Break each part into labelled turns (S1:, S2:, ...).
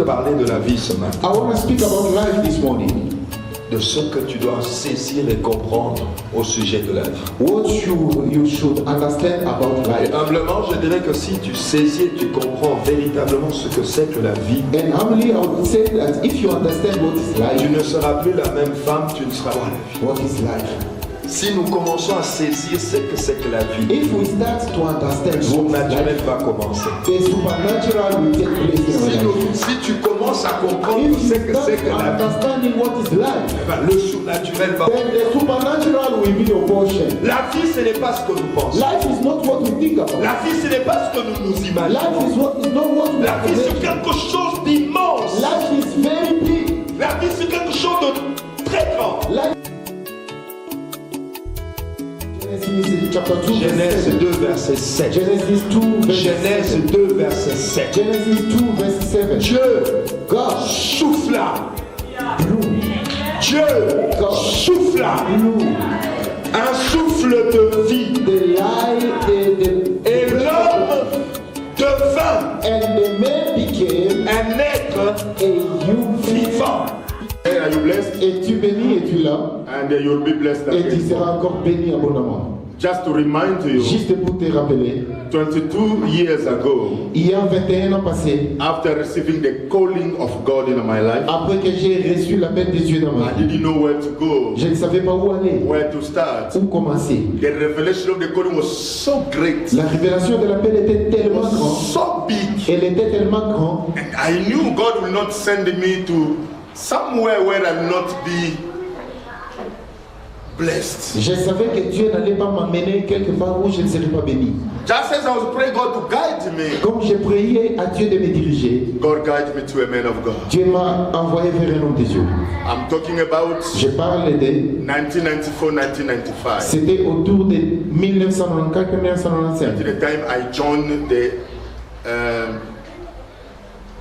S1: te parler de la vie ce matin.
S2: I want to speak about life this morning.
S1: De ce que tu dois saisir et comprendre au sujet de la vie.
S2: What you should understand about life.
S1: Et humblement, je dirais que si tu saisis et tu comprends véritablement ce que c'est que la vie,
S2: And humbly, I would say that if you understand what is
S1: tu
S2: life,
S1: ne seras plus la même femme, tu ne seras pas la vie.
S2: what is life?
S1: Si nous commençons à saisir ce que c'est que la vie,
S2: If we start to understand
S1: le
S2: what is
S1: naturel
S2: life,
S1: va commencer.
S2: the supernatural will take place in our life.
S1: Si tu commences à comprendre
S2: If
S1: ce
S2: you
S1: que
S2: start
S1: c'est que la vie,
S2: understanding what is life,
S1: le surnaturel va.
S2: then the supernatural will be your portion.
S1: La vie, ce n'est pas ce que nous pensons.
S2: Life is not what we think about.
S1: La vie, ce n'est pas ce que nous nous
S2: Life
S1: imaginons.
S2: is not what we
S1: La vie, c'est
S2: imagine.
S1: quelque chose d'immense.
S2: Life is very big.
S1: La vie, c'est quelque chose de très grand.
S2: Life. Genesis chapter 2,
S1: Genèse
S2: verse
S1: 2, verset 7.
S2: 7. Genesis 2, verse
S1: Genèse
S2: 7.
S1: 2, verset 7.
S2: Genesis 2, verse 7.
S1: Dieu
S2: God
S1: souffla.
S2: blew.
S1: Dieu souffla
S2: Blew
S1: un souffle de vie.
S2: the light,
S1: Et l'homme devint
S2: and the man became
S1: un être
S2: a human.
S1: vivant.
S3: Hey, are you blessed?
S2: Es-tu béni, es-tu là?
S3: And you'll be blessed
S2: Et tu
S3: again.
S2: seras encore béni abondamment.
S3: Just to remind you,
S2: Juste pour te rappeler,
S3: 22 years ago,
S2: il y a 21 ans passés,
S3: after receiving the calling of God in my life,
S2: après que j'ai reçu l'appel de Dieu dans ma
S3: I
S2: vie,
S3: didn't know where to go,
S2: je ne savais pas où aller,
S3: where to start.
S2: où commencer.
S3: The revelation of the calling was so great,
S2: La révélation de l'appel était tellement
S3: was
S2: grande,
S3: so big,
S2: elle était tellement grande,
S3: and I knew God will not send me to somewhere where I'll not be blessed.
S2: je savais que Dieu n'allait pas m'amener quelque part où je ne serais pas béni.
S3: Just as I was praying God to guide me,
S2: Comme j'ai prié à Dieu de me diriger,
S3: God guided me to a man of God.
S2: Dieu m'a envoyé vers un homme de Dieu.
S3: I'm talking about
S2: Je parle de,
S3: 1994-1995.
S2: c'était autour de 1994-1995.
S3: At the time I joined the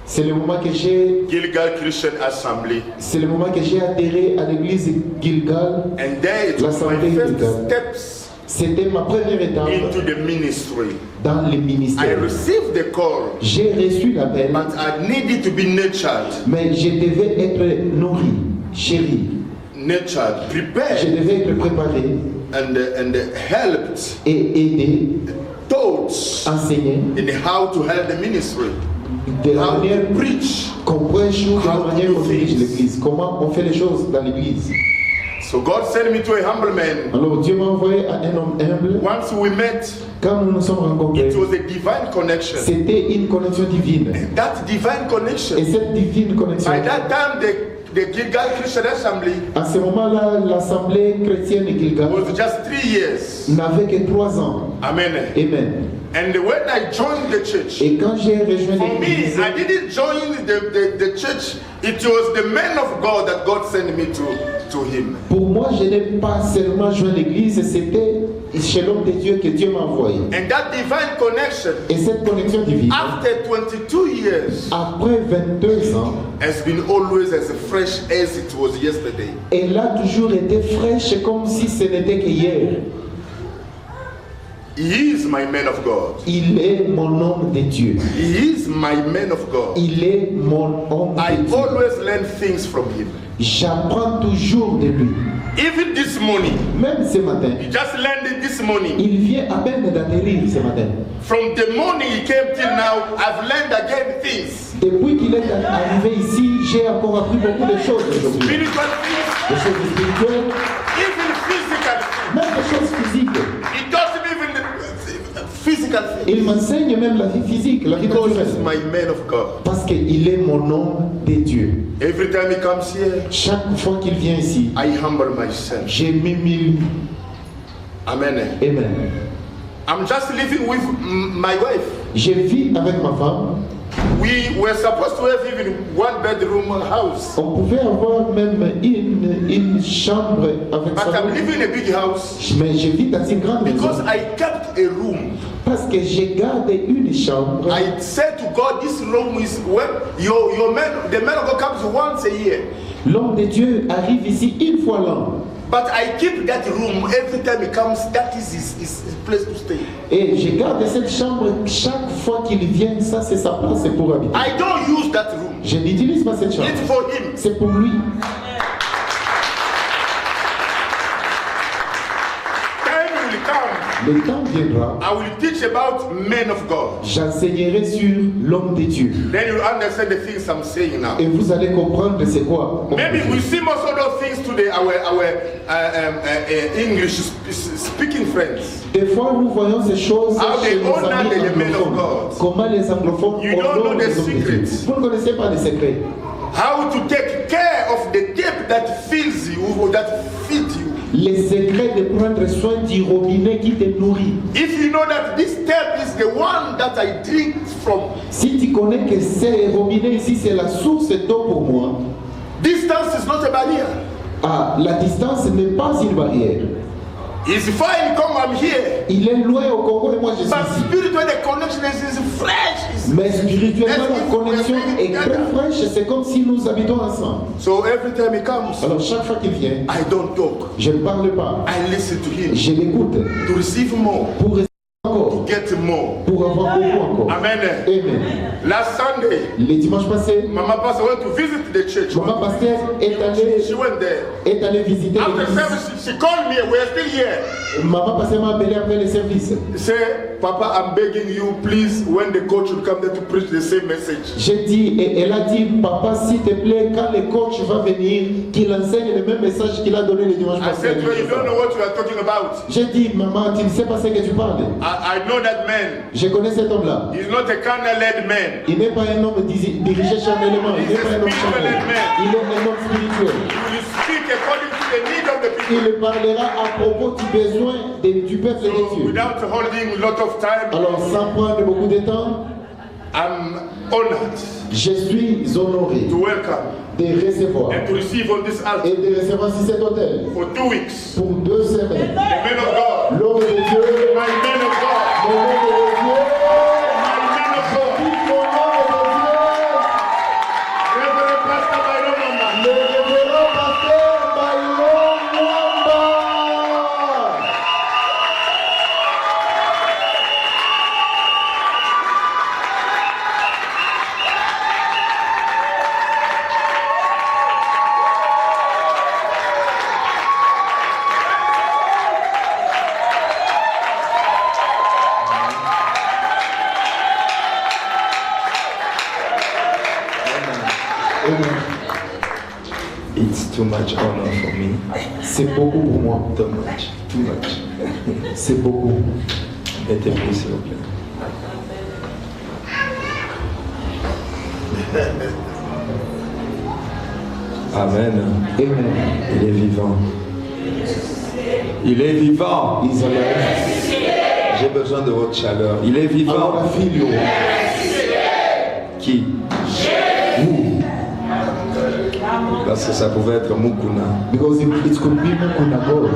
S2: C'est le moment que j'ai,
S3: Gilgal Christian Assembly,
S2: c'est le moment que j'ai adhéré à l'église Gilgal.
S3: and there it was my
S2: L'Assemblée
S3: first
S2: Gilgal.
S3: steps
S2: C'était ma première étape
S3: into the ministry.
S2: dans le
S3: I
S2: ministère.
S3: received the call,
S2: J'ai reçu l'appel,
S3: but I needed to be nurtured,
S2: mais je devais être nourri, chéri.
S3: nurtured,
S2: Je
S3: prepared,
S2: devais être préparé
S3: and helped,
S2: et aidé,
S3: taught
S2: enseigné
S3: in how to help the ministry,
S2: de la
S3: how
S2: manière
S3: to preach.
S2: qu'on prêche ou de
S3: How
S2: la
S3: to
S2: manière
S3: do
S2: qu'on dirige
S3: things.
S2: l'église. Comment on fait les choses dans l'église.
S3: So God sent me to a humble man.
S2: Alors Dieu m'a envoyé à un homme humble.
S3: Once we met,
S2: Quand nous nous sommes rencontrés,
S3: it was a divine connection.
S2: c'était une connexion divine.
S3: That divine connection,
S2: Et cette divine connexion,
S3: by that time the Gilgal Christian Assembly
S2: à ce moment-là, l'Assemblée chrétienne de Gilgal
S3: was just 3 years.
S2: n'avait que 3 ans.
S3: Amen.
S2: Amen.
S3: And when I joined the church,
S2: Et quand j'ai rejoint
S3: for me,
S2: l'église,
S3: I didn't join the church. It was the man of God that God sent me to him.
S2: pour moi, je n'ai pas seulement joint l'église, c'était chez l'homme de Dieu que Dieu m'a envoyé.
S3: And that divine connection,
S2: Et cette connexion divine,
S3: after 22 years,
S2: après 22 ans,
S3: has been always as fresh as it was yesterday.
S2: elle a toujours été fraîche comme si ce n'était qu'hier.
S3: He is my man of God.
S2: Il est mon homme de Dieu.
S3: He is my man of God.
S2: Il est mon homme
S3: I
S2: de Dieu.
S3: always learn things from him.
S2: J'apprends toujours de lui.
S3: Even this morning,
S2: Même ce matin,
S3: he just learned it this morning.
S2: il vient à peine d'atterrir ce matin.
S3: From the morning he came till now, I've learned again things.
S2: Depuis qu'il est arrivé ici, j'ai encore appris beaucoup de choses aujourd'hui.
S3: Spiritual things,
S2: Des choses spirituelles,
S3: even physical things.
S2: même des choses physiques.
S3: He taught me even the physical things.
S2: Il m'enseigne même la vie physique, la vie
S3: Because he's
S2: naturelle.
S3: my man of God.
S2: Parce qu'il est mon homme de Dieu.
S3: Every time he comes here,
S2: Chaque fois qu'il vient ici,
S3: I humble myself.
S2: j'ai m'humilie.
S3: Amen.
S2: Amen.
S3: I'm just living with my wife.
S2: Je vis avec ma femme.
S3: We were supposed to have even one bedroom house.
S2: On pouvait avoir même une chambre avec
S3: But I'm
S2: salon.
S3: living in a big house
S2: Mais je vis dans une grande
S3: because
S2: maison.
S3: I kept a room.
S2: Parce que j'ai gardé une chambre.
S3: I said to God, this room is when your man, the man of God comes once a year.
S2: L'homme de Dieu arrive ici une fois l'an.
S3: But I keep that room every time he comes. That is his place to stay.
S2: Et je garde cette chambre chaque fois qu'il vient. Ça, c'est sa place pour habiter.
S3: I don't use that room.
S2: Je n'utilise pas cette chambre.
S3: It's for him.
S2: C'est pour lui.
S3: Time will come.
S2: Le temps viendra.
S3: I will teach about men of God.
S2: J'enseignerai sur l'homme de Dieu.
S3: Then you understand the things I'm saying now.
S2: Et vous allez comprendre c'est quoi.
S3: Maybe we see most of those things today. Our English speaking friends.
S2: Des fois, nous voyons ces choses
S3: How
S2: chez
S3: they
S2: nos
S3: honor
S2: amis
S3: the men of
S2: anglophones.
S3: God.
S2: Comment les anglophones
S3: You don't
S2: honorent
S3: know the
S2: les hommes de Dieu.
S3: secrets.
S2: Vous ne connaissez pas les secrets.
S3: How to take care of the tape that fills you or that feeds you.
S2: Les secrets de prendre soin du robinet qui te nourrit.
S3: If you know that this tap is the one that I drink from,
S2: Si tu connais que ce robinet ici, c'est la source d'eau pour moi,
S3: distance is not a barrier.
S2: la distance n'est pas une barrière.
S3: It's fine, come, I'm here.
S2: Il est loin au Congo et moi je suis
S3: But
S2: ici.
S3: spiritually, the connection is fresh.
S2: Mais spirituellement, la connexion est très fraîche. C'est comme si nous habitons ensemble.
S3: So every time he comes,
S2: Alors chaque fois qu'il vient,
S3: I don't talk.
S2: je ne parle pas.
S3: I listen to him
S2: Je l'écoute
S3: to receive more,
S2: pour recevoir encore,
S3: get more.
S2: pour avoir beaucoup encore.
S3: Amen.
S2: Amen.
S3: Last Sunday,
S2: Le dimanche passé,
S3: Mama Pastor went to visit the church.
S2: maman pasteur
S3: She went there.
S2: est allée visiter
S3: After
S2: l'église.
S3: service, she called me. We're still here.
S2: Maman pasteur m'a appelé après le service.
S3: Say, Papa, I'm begging you, please, when the coach will come there to preach the same message.
S2: J'ai dit, et elle a dit, papa, s'il te plaît, quand le coach va venir, qu'il enseigne le même message qu'il a donné le dimanche
S3: I
S2: passé.
S3: said to her, you don't know what you are talking about.
S2: J'ai dit, maman, tu ne sais pas ce que tu parles.
S3: I know that man.
S2: Je connais cet homme-là.
S3: He's not a carnal-led man.
S2: Il n'est pas un homme dirigé charnellement. Il n'est pas un homme charnel. Il est un homme spirituel.
S3: He will speak according to the need of the people.
S2: Il parlera à propos du besoin du peuple de
S3: So,
S2: Dieu.
S3: without holding a lot of time,
S2: Alors, sans prendre beaucoup de temps,
S3: I'm honored
S2: je suis honoré
S3: to welcome
S2: de recevoir
S3: and to receive on this altar
S2: et de recevoir sur cet hôtel
S3: for 2 weeks.
S2: pour 2 semaines.
S3: The man of God,
S2: L'homme de Dieu,
S3: my man of God,
S2: mon homme de Dieu,
S3: my man of God,
S2: mon homme
S3: Reverend Pastor Byron Mama.
S2: de Dieu, le révérend pasteur Byron Mwamba.
S1: It's too much honor for me.
S2: C'est beaucoup pour moi.
S1: Too much. Too much.
S2: C'est beaucoup.
S1: Mettez-vous s'il vous plaît. Amen.
S2: Amen.
S1: Il est vivant. Il est vivant.
S2: Ils ont
S1: J'ai besoin de votre chaleur. Il est vivant.
S2: alors la fille,
S1: Qui?
S2: vous.
S1: Parce que ça pouvait être Mukuna.
S2: Because it could be Mukuna God.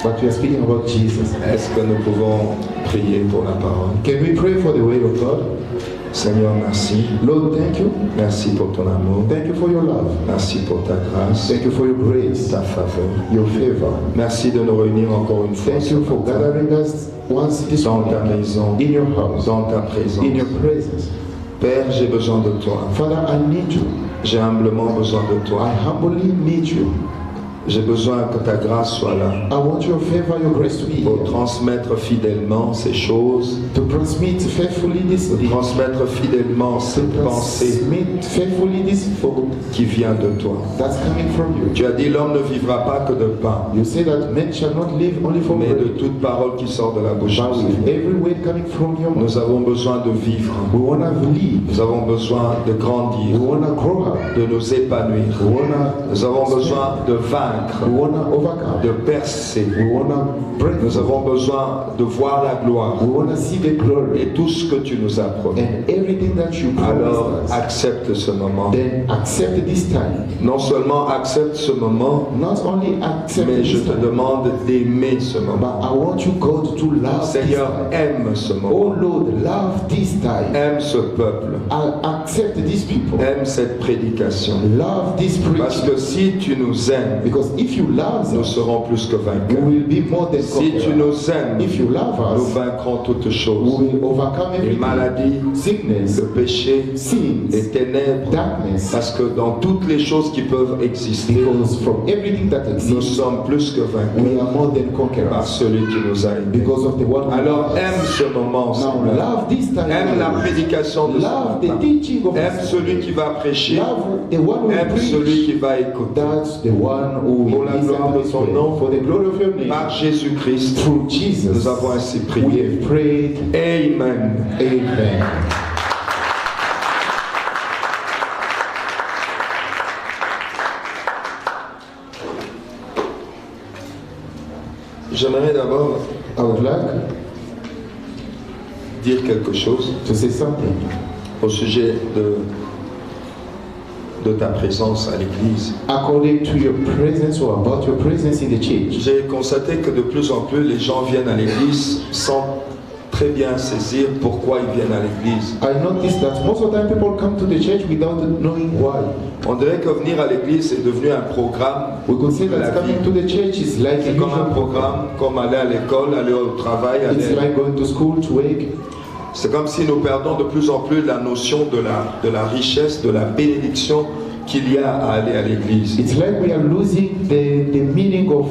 S2: But we are speaking about Jesus.
S1: Est-ce que nous pouvons prier pour la parole?
S2: Can we pray for the word of God?
S1: Seigneur, merci.
S2: Lord, thank you.
S1: Merci pour ton amour.
S2: Thank you for your love.
S1: Merci pour ta grâce,
S2: Thank you for your grace,
S1: ta faveur.
S2: your favor.
S1: Merci de nous réunir encore une fois
S2: Thank you for
S1: ce matin,
S2: gathering us once this
S1: dans ta
S2: morning
S1: maison,
S2: in your house,
S1: dans ta présence.
S2: in your presence.
S1: Père, j'ai besoin de toi.
S2: Father, I need you.
S1: J'ai humblement besoin de toi.
S2: I humbly need you.
S1: J'ai besoin que ta grâce soit là
S2: I want your favor, your grace to be
S1: pour
S2: here.
S1: transmettre fidèlement ces choses,
S2: To transmit faithfully this
S1: pour transmettre fidèlement cette pensée
S2: transmit faithfully this thought
S1: qui vient de toi.
S2: that's coming from you.
S1: Tu as dit l'homme ne vivra pas que de pain,
S2: You say that men shall not live only from
S1: mais de
S2: bread,
S1: toute parole qui sort de la bouche
S2: but
S1: du
S2: with
S1: Seigneur.
S2: every word coming from your mouth.
S1: Nous avons besoin de vivre.
S2: We want to live.
S1: Nous avons besoin de
S2: We
S1: grandir,
S2: want to grow up.
S1: de nous épanouir.
S2: We want
S1: Nous avons besoin de vaincre,
S2: to overcome.
S1: de percer.
S2: We want to break.
S1: Nous avons besoin de voir la gloire
S2: We want to see the glory
S1: et tout ce que tu nous as promis.
S2: and everything that you
S1: Alors
S2: promised us.
S1: accepte ce moment.
S2: Then accept this time.
S1: Non seulement accepte ce moment,
S2: Not only accept
S1: mais
S2: this
S1: je te
S2: time,
S1: demande d'aimer ce
S2: but
S1: moment.
S2: I want you, God, to love
S1: Seigneur,
S2: this time.
S1: aime ce
S2: Oh
S1: moment.
S2: Lord, love this time.
S1: Aime ce peuple.
S2: Accept these people.
S1: Aime cette prédication.
S2: Love this
S1: Parce
S2: preaching.
S1: que si tu nous aimes,
S2: Because Because if you love
S1: nous
S2: us,
S1: serons plus que
S2: we
S1: vainqueurs.
S2: will be more than
S1: Si tu
S2: conquerors.
S1: nous aimes,
S2: If you love
S1: nous
S2: us,
S1: vaincrons toutes
S2: we
S1: choses.
S2: will overcome
S1: Les
S2: everything.
S1: maladies,
S2: Sickness,
S1: le péché,
S2: sins,
S1: les ténèbres.
S2: darkness.
S1: Parce que dans toutes les choses qui peuvent exister,
S2: Because from everything that
S1: nous
S2: exists,
S1: sommes plus que vainqueurs
S2: we are more than
S1: par
S2: conquerors.
S1: celui qui nous a aimés.
S2: Because of the one who
S1: Alors
S2: loved us.
S1: aime ce moment,
S2: Now
S1: Seigneur.
S2: love this time.
S1: Aime la prédication de ce
S2: Love the
S1: matin.
S2: teaching of
S1: Aime
S2: this
S1: celui
S2: morning.
S1: qui va prêcher.
S2: Love the one who
S1: Aime celui qui
S2: preach.
S1: va écouter.
S2: That's the one who
S1: Pour
S2: will
S1: la
S2: listen
S1: gloire
S2: to
S1: de
S2: his
S1: ton
S2: word.
S1: nom,
S2: For the glory of your name.
S1: par Jésus-Christ,
S2: Through Jesus,
S1: nous avons ainsi
S2: we
S1: prié.
S2: have prayed.
S1: Amen.
S2: Amen.
S1: J'aimerais d'abord
S2: I would like
S1: dire quelque chose
S2: to say something
S1: au sujet de ta présence à l'église.
S2: according to your presence or about your presence in the church.
S1: J'ai constaté que de plus en plus les gens viennent à l'église sans très bien saisir pourquoi ils viennent à l'église.
S2: I noticed that most of the time people come to the church without knowing why.
S1: On dirait que venir à l'église est devenu un programme.
S2: We could say
S1: de la
S2: that coming
S1: vie.
S2: to the church is like a
S1: C'est comme un
S2: usual program.
S1: programme, comme aller à l'école, aller au travail.
S2: It's
S1: aller-
S2: like going to school, to work.
S1: C'est comme si nous perdons de plus en plus la notion de la richesse, de la bénédiction qu'il y a à aller à l'église.
S2: It's like we are losing the meaning of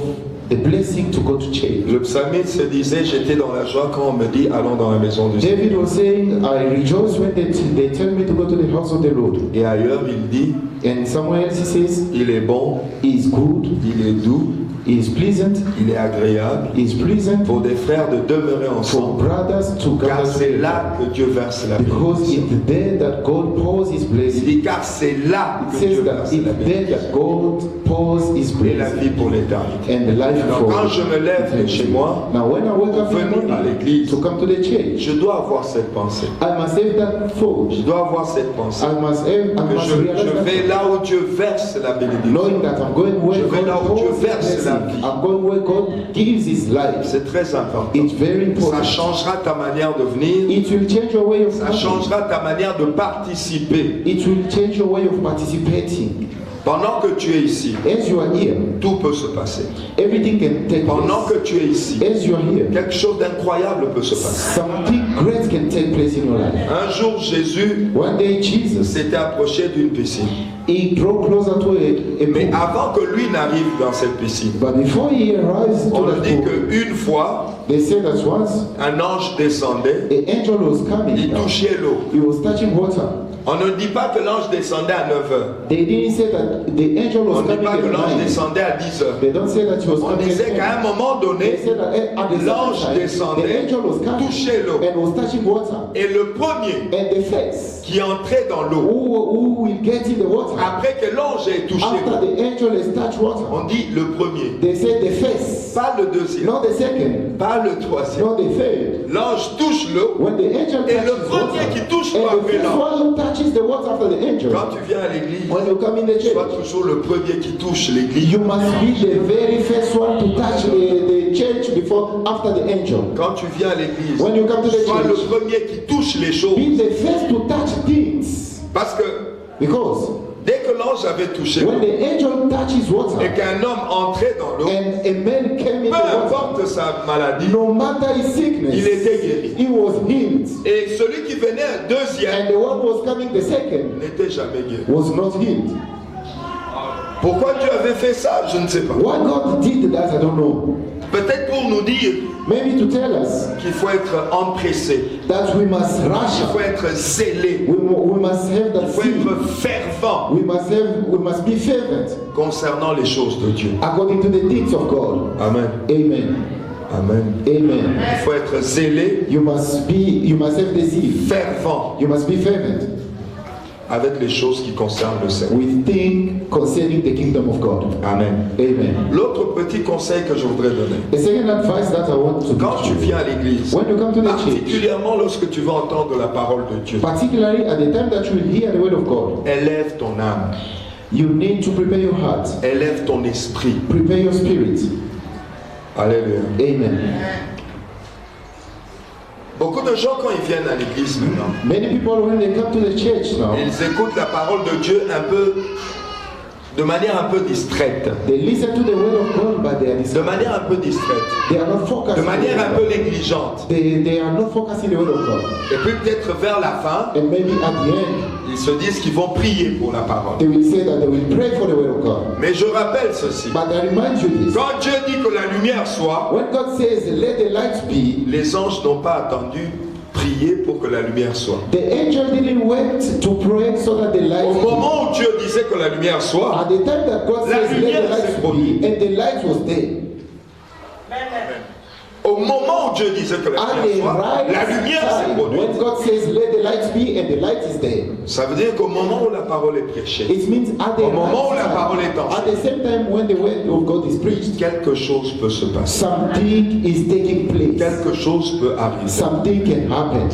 S2: the blessing to go to church.
S1: Le psalmiste se disait, j'étais dans la joie quand on me dit, allons dans la maison du Seigneur.
S2: David was saying, I rejoice when they tell me to go to the house of the Lord.
S1: Et ailleurs, il dit,
S2: And somewhere else he says,
S1: il est bon,
S2: He is good,
S1: il est doux,
S2: He is pleasant,
S1: il est agréable
S2: He is pleasant
S1: pour des frères de demeurer
S2: for
S1: ensemble.
S2: brothers to
S1: Car
S2: gather
S1: c'est
S2: together.
S1: là que Dieu verse la
S2: Because
S1: bénédiction.
S2: it's there that God pours His
S1: Il
S2: blessing.
S1: dit, car c'est là
S2: It
S1: que
S2: says
S1: Dieu
S2: that
S1: verse
S2: it's
S1: la
S2: there
S1: bénédiction.
S2: that God pours His
S1: Et la vie
S2: blessing
S1: pour l'éternité.
S2: and the life
S1: Alors,
S2: for
S1: quand je me lève de chez moi,
S2: Now when I wake up in the
S1: venir à
S2: morning
S1: l'église,
S2: to come to the church,
S1: je dois avoir cette pensée.
S2: I must have that thought.
S1: Je dois avoir cette pensée.
S2: I must
S1: Que
S2: realize
S1: je vais
S2: that
S1: là où Dieu verse la bénédiction.
S2: knowing that I'm going where
S1: Je vais là où
S2: God
S1: Dieu
S2: pours His
S1: verse la
S2: blessing.
S1: vie.
S2: I'm going where God gives His life.
S1: C'est très important.
S2: It's very
S1: Ça
S2: important.
S1: changera ta manière de venir.
S2: It will change your way of
S1: Ça
S2: coming.
S1: changera ta manière de participer.
S2: It will change your way of participating.
S1: Pendant que tu es ici,
S2: As you are here,
S1: tout peut se passer.
S2: everything can take
S1: Pendant
S2: place.
S1: que tu es ici,
S2: As you are here,
S1: quelque chose d'incroyable peut se passer.
S2: something great can take place in your life.
S1: Un jour, Jésus
S2: One day Jesus,
S1: s'était approché d'une piscine.
S2: he drew closer to a
S1: Mais
S2: pool.
S1: avant que lui n'arrive dans cette piscine,
S2: But before he arrives
S1: on
S2: to
S1: nous
S2: the
S1: dit
S2: pool,
S1: qu'une fois,
S2: they said that once
S1: un ange descendait,
S2: an angel was coming
S1: il
S2: down.
S1: touchait l'eau.
S2: He was touching water.
S1: On ne dit pas que l'ange descendait à 9 heures.
S2: They didn't say that the angel
S1: On
S2: was
S1: ne dit
S2: coming
S1: pas que
S2: at
S1: l'ange
S2: 9.
S1: descendait à 10 heures.
S2: They don't say that he was
S1: On
S2: coming
S1: disait
S2: at
S1: qu'à un
S2: 10.
S1: moment
S2: They
S1: donné,
S2: said that at the
S1: l'ange
S2: same time,
S1: descendait,
S2: the angel was coming
S1: touchait l'eau.
S2: and was touching water.
S1: Et le premier
S2: And the face
S1: qui entrait dans l'eau,
S2: who will get in the water
S1: après que l'ange ait touché
S2: after
S1: l'eau,
S2: the angel has touched water.
S1: on dit le premier,
S2: They say the face,
S1: pas le deuxième,
S2: not the second,
S1: pas le troisième.
S2: not the third.
S1: L'ange touche l'eau.
S2: When the angel
S1: Et le
S2: touches
S1: premier
S2: water,
S1: qui touche
S2: and
S1: l'eau
S2: the
S1: après
S2: first
S1: l'ange.
S2: one who touches the water after the angel.
S1: Quand tu viens à l'église,
S2: When you come in the
S1: sois
S2: church,
S1: toujours le premier qui touche l'église.
S2: you must be the very first one to touch the church before after the angel.
S1: Quand tu viens à l'église,
S2: When you come to the
S1: sois le
S2: church,
S1: premier qui touche les choses.
S2: be the first to touch things.
S1: Parce que
S2: Because
S1: dès que l'ange avait touché
S2: when
S1: l'eau
S2: the angel touches water
S1: et qu'un homme entrait dans l'eau,
S2: and a man came in
S1: peu
S2: the water,
S1: importe sa maladie,
S2: no matter his sickness,
S1: il était guéri.
S2: he was healed.
S1: Et celui qui venait un deuxième
S2: And the one who was coming the second
S1: n'était jamais guéri.
S2: was not healed.
S1: Pourquoi Dieu avait fait ça, je ne sais pas.
S2: Why God did that, I don't know.
S1: Peut-être pour nous dire
S2: Maybe to tell us
S1: qu'il faut être empressé,
S2: that we must rush
S1: il faut
S2: up.
S1: être zélé,
S2: We must have
S1: il
S2: that
S1: faut
S2: zeal.
S1: être fervent
S2: We must be fervent
S1: concernant les choses de Dieu.
S2: according to the things of God.
S1: Amen.
S2: Amen.
S1: Amen.
S2: Amen.
S1: Il faut être zélé,
S2: You must have the zeal.
S1: fervent
S2: You must be fervent
S1: avec les choses qui concernent le Seigneur.
S2: with things concerning the kingdom of God.
S1: Amen.
S2: Amen.
S1: L'autre petit conseil que je voudrais donner,
S2: The second advice that I want to
S1: quand tu
S2: give you,
S1: viens à l'église,
S2: when you come to the church,
S1: particulièrement lorsque tu vas entendre la parole de Dieu,
S2: particularly at the time that you will hear the word of God,
S1: élève ton âme,
S2: you need to prepare your heart,
S1: élève ton esprit.
S2: prepare your spirit.
S1: Alléluia.
S2: Amen.
S1: Beaucoup de gens, quand ils viennent à l'église maintenant,
S2: Many people, when they come to the church now,
S1: ils écoutent la parole de Dieu un peu de manière un peu distraite,
S2: They listen to the word of God, but they are
S1: de
S2: distracted.
S1: manière un peu distraite,
S2: They are not focused.
S1: de manière un peu négligente.
S2: They are not focusing the word of God.
S1: Et puis peut-être vers la fin,
S2: And maybe at the end,
S1: ils se disent qu'ils vont prier pour la parole.
S2: they will say that they will pray for the word of God.
S1: Mais je rappelle ceci.
S2: But I remind you this.
S1: Quand Dieu dit que la lumière soit,
S2: When God says, let the light be,
S1: les anges n'ont pas attendu prier pour que la lumière soit.
S2: the angel didn't wait to pray so that the light
S1: Au
S2: be.
S1: moment où Dieu disait que la lumière soit,
S2: At the time that God
S1: La
S2: says, let
S1: lumière
S2: the light
S1: s'est produite.
S2: be, and the light was there.
S1: au moment où Dieu disait que la
S2: At
S1: lumière
S2: the
S1: soit,
S2: right
S1: la lumière s'est
S2: time,
S1: produite.
S2: when God says, let the light be, and the light is there.
S1: Ça veut dire qu'au moment où la parole est prêchée,
S2: It means at the
S1: Au moment où
S2: right
S1: la parole est
S2: time,
S1: enseignée.
S2: at the same time when the word of God is preached,
S1: quelque chose peut se passer.
S2: something is taking place.
S1: Quelque chose peut arriver.
S2: Something can happen.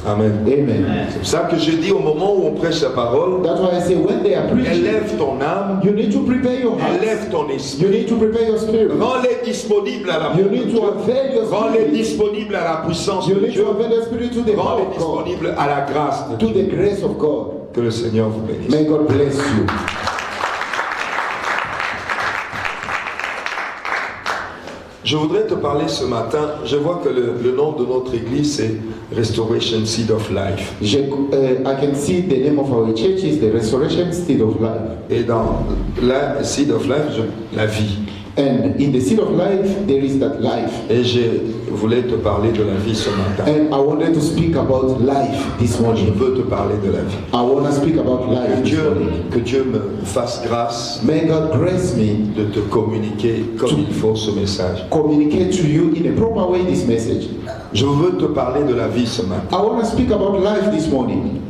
S1: Amen.
S2: Amen.
S1: C'est pour ça que je dis au moment où on prêche la parole,
S2: That's why I say when they are preaching,
S1: élève ton âme,
S2: you need to prepare your heart.
S1: élève ton
S2: You
S1: esprit,
S2: need to prepare your spirit.
S1: rends-les disponibles à la
S2: You need to avail your
S1: rends-les
S2: spirit.
S1: disponibles à la puissance
S2: You
S1: de
S2: need
S1: Dieu,
S2: to avail your spirit to the power
S1: rends-les
S2: of God,
S1: disponibles à la grâce de
S2: to
S1: Dieu.
S2: the grace of God.
S1: Que le Seigneur vous bénisse.
S2: May God bless you.
S1: Je voudrais te parler ce matin, je vois que le nom de notre église c'est Restoration Seed of Life.
S2: I can see the name of our church is the Restoration Seed of Life.
S1: Et dans la Seed of Life, la vie.
S2: And in the Seed of Life, there is that life.
S1: Et je voulais te parler de la vie ce matin.
S2: And I wanted to speak about life this
S1: Je
S2: morning.
S1: veux te parler de la vie.
S2: I want to speak about life this morning.
S1: Que Dieu me fasse grâce
S2: May God grace me
S1: de te communiquer comme il faut ce message.
S2: communicate to you in a proper way this message.
S1: Je veux te parler de la vie ce matin.
S2: I want to speak about life this morning.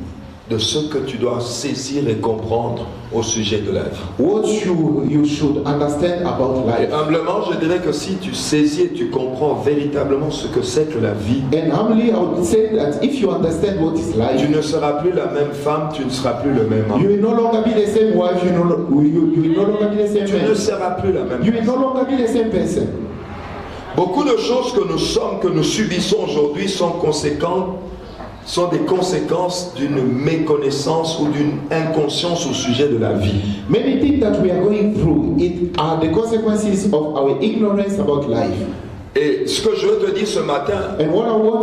S1: De ce que tu dois saisir et comprendre au sujet de la vie.
S2: What you should understand about
S1: Et
S2: life.
S1: humblement, je dirais que si tu saisis et tu comprends véritablement ce que c'est que la vie,
S2: And humbly, I would say that if you understand what is
S1: tu
S2: life,
S1: ne seras plus la même femme, tu ne seras plus le même homme.
S2: you will no longer be the same wife, you will no longer be the same
S1: Tu ne
S2: man.
S1: seras plus la même
S2: You will no longer be the same person.
S1: Beaucoup de choses que nous sommes, que nous subissons aujourd'hui sont des conséquences d'une méconnaissance ou d'une inconscience au sujet de la vie.
S2: Many things that we are going through, it are the consequences of our ignorance about life.
S1: Et ce que je veux te dire ce matin
S2: And what I want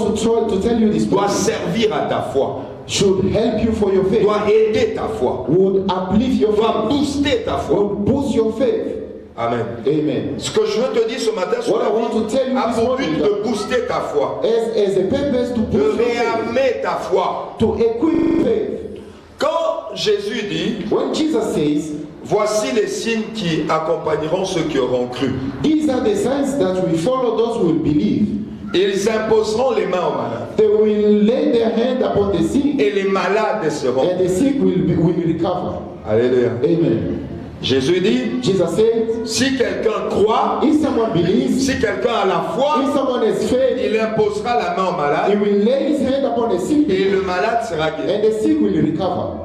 S2: to tell you this
S1: doit
S2: morning
S1: servir à ta foi,
S2: should help you for your faith,
S1: doit aider ta foi,
S2: would uplift your
S1: doit
S2: faith,
S1: booster ta foi.
S2: would boost your faith.
S1: Amen.
S2: Amen.
S1: Ce que je veux te dire ce matin sur
S2: What
S1: la
S2: I want to tell
S1: vie
S2: you
S1: a
S2: this
S1: pour but
S2: morning,
S1: de booster ta foi,
S2: as a purpose to
S1: de
S2: boost your faith,
S1: réarmer ta foi.
S2: to equip faith.
S1: Quand Jésus dit,
S2: When Jesus says,
S1: voici les signes qui accompagneront ceux qui auront cru.
S2: these are the signs that will follow those who will believe.
S1: Ils imposeront les mains aux malades
S2: They will lay their hand upon the sick,
S1: et les malades seront.
S2: and the sick will recover.
S1: Alléluia.
S2: Amen.
S1: Jésus dit,
S2: Jesus said,
S1: si quelqu'un croit,
S2: if someone believes,
S1: si quelqu'un a la foi,
S2: if someone has faith,
S1: il imposera la main au
S2: he
S1: malade
S2: will lay his hand upon the sick,
S1: et le malade sera guéri.
S2: and the sick will recover.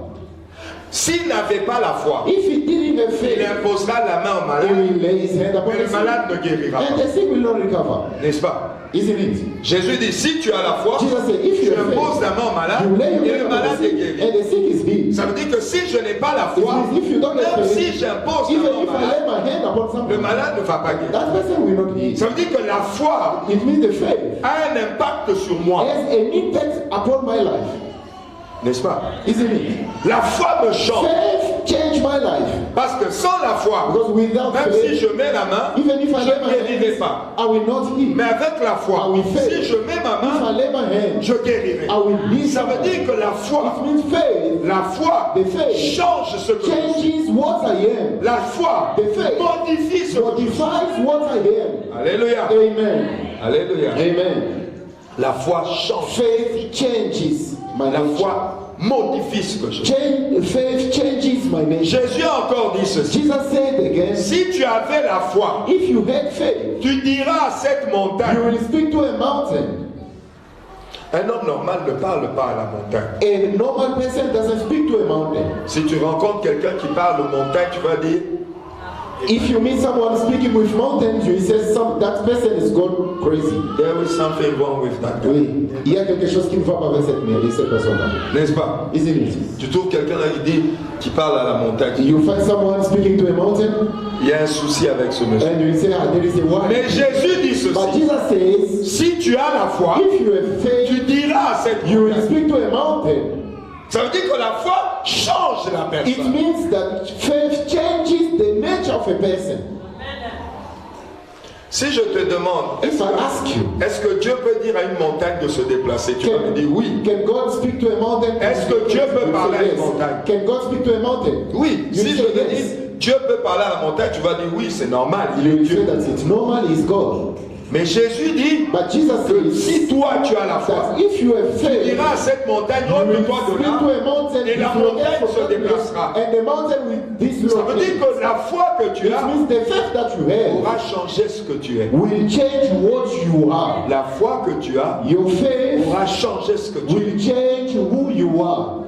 S1: S'il n'avait pas la foi,
S2: If he didn't have
S1: il
S2: faith,
S1: imposera la main au
S2: he
S1: malade
S2: will lay his hand upon
S1: et
S2: the
S1: le
S2: sick,
S1: malade ne guérira
S2: and
S1: pas.
S2: the sick will not recover.
S1: N'est-ce pas?
S2: Isn't it?
S1: Jésus dit, si tu as la foi,
S2: Jesus said, if
S1: tu
S2: you have
S1: imposes
S2: faith,
S1: la main au malade
S2: you lay your
S1: et le
S2: hand upon
S1: malade
S2: the
S1: est
S2: sick,
S1: guéri.
S2: and the sick is healed.
S1: Ça veut dire que si je n'ai pas la
S2: It
S1: foi,
S2: means if you don't have
S1: même si
S2: faith,
S1: j'impose la
S2: even
S1: main au
S2: if I lay
S1: malade,
S2: my hand upon
S1: le
S2: someone,
S1: malade ne va pas guérir.
S2: that person will not heal.
S1: Ça veut dire que la foi
S2: It means the faith
S1: a un impact sur moi,
S2: has an impact upon my life.
S1: n'est-ce pas?
S2: Isn't it?
S1: La foi me change.
S2: Faith changed my life.
S1: Parce que sans la foi,
S2: Because without
S1: même si
S2: faith,
S1: je mets la main,
S2: even if I
S1: je
S2: lay
S1: ne
S2: my
S1: guérirai
S2: hands,
S1: pas.
S2: I will not heal.
S1: Mais avec la foi,
S2: I will faith.
S1: si je mets ma
S2: If I
S1: main,
S2: lay my hand,
S1: je guérirai.
S2: I will heal.
S1: Ça veut dire que la foi,
S2: It means faith
S1: la foi
S2: The faith
S1: change ce que je suis.
S2: changes what I am.
S1: La foi
S2: The faith
S1: modifie ce que je suis.
S2: modifies what I am.
S1: Alléluia.
S2: Amen.
S1: Alléluia.
S2: Amen.
S1: La foi change.
S2: Faith changes my
S1: La
S2: nature.
S1: foi modifie ce que je suis.
S2: Faith changes my nature.
S1: Jésus a encore dit ceci.
S2: Jesus said again,
S1: Si tu avais la foi,
S2: if you had faith,
S1: tu diras à cette
S2: you
S1: montagne.
S2: will speak to a mountain.
S1: Un homme normal ne parle pas à la montagne.
S2: A normal person doesn't speak to a mountain.
S1: Si tu rencontres quelqu'un qui parle aux montagnes, tu vas dire,
S2: If you meet someone speaking with mountains, you say that person is gone crazy.
S1: There is something wrong with that guy.
S2: Oui, il y a quelque chose qui ne va pas avec cette personne-là.
S1: N'est-ce pas?
S2: Isn't it?
S1: Tu trouves quelqu'un là qui parle à la montagne.
S2: You find someone speaking to a mountain,
S1: Il y a un souci avec ce monsieur.
S2: and you say, there is a why.
S1: Mais Jésus dit
S2: But
S1: ceci.
S2: Jesus says,
S1: Si tu as la foi,
S2: if you have faith,
S1: tu diras à cette
S2: you will
S1: montagne.
S2: speak to a mountain.
S1: Ça veut dire que la foi change la
S2: It
S1: personne.
S2: means that faith changes the nature of a person.
S1: Si je te demande,
S2: If I ask you,
S1: est-ce que Dieu peut dire à une montagne de se déplacer? Tu vas me dire oui.
S2: can God speak to a mountain?
S1: Est-ce que Dieu peut
S2: You
S1: parler
S2: say
S1: à une
S2: yes.
S1: montagne?
S2: Can God speak to a mountain?
S1: Oui.
S2: You
S1: Si
S2: say
S1: je te
S2: yes.
S1: dis Dieu peut parler à la montagne, tu vas dire oui, c'est normal, il est
S2: You say
S1: Dieu.
S2: that it's normal, it's God.
S1: Mais Jésus dit
S2: But Jesus
S1: que
S2: says
S1: si toi tu as la foi,
S2: that if you have
S1: tu
S2: faith,
S1: diras à cette montagne,
S2: you will
S1: ôte-toi de
S2: speak
S1: là,
S2: to a mountain,
S1: et la
S2: dislocate
S1: montagne
S2: from
S1: se
S2: that place,
S1: déplacera.
S2: and the mountain will
S1: Ça veut
S2: dislocate.
S1: dire que la foi que tu
S2: It
S1: as
S2: means the faith that you have
S1: aura changé ce que tu es.
S2: will change what you are.
S1: La foi que tu as
S2: Your faith
S1: aura changé ce que tu es.
S2: will change who you are.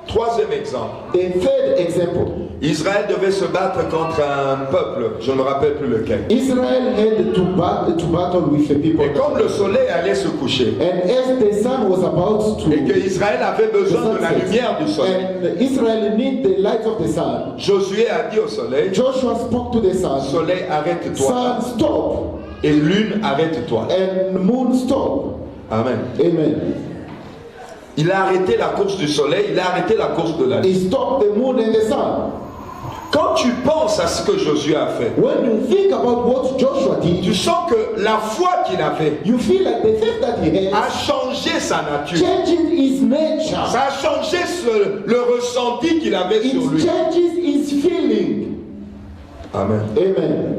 S1: Troisième exemple.
S2: The third example,
S1: Israël devait se battre contre un peuple, je ne me rappelle plus lequel.
S2: Israel had to battle with the people.
S1: Et comme le soleil allait se coucher,
S2: And as the sun was about to,
S1: et que Israël avait besoin de la lumière du soleil,
S2: and Israel need the light of the sun,
S1: Josué a dit au soleil,
S2: Joshua spoke to the sun,
S1: soleil arrête-toi,
S2: sun stop,
S1: et lune arrête-toi.
S2: and moon stop.
S1: Amen.
S2: Amen.
S1: Il a arrêté la course du soleil, il a arrêté la course de la lune.
S2: He stopped the moon and the sun.
S1: Quand tu penses à ce que Josué a fait,
S2: When you think about what Joshua
S1: tu
S2: did,
S1: sens que la foi qu'il avait
S2: you feel like the faith that he
S1: a
S2: has
S1: changé sa nature.
S2: changes his nature.
S1: Ça a changé le ressenti qu'il avait sur
S2: It
S1: lui.
S2: changes his feeling.
S1: Amen.
S2: Amen.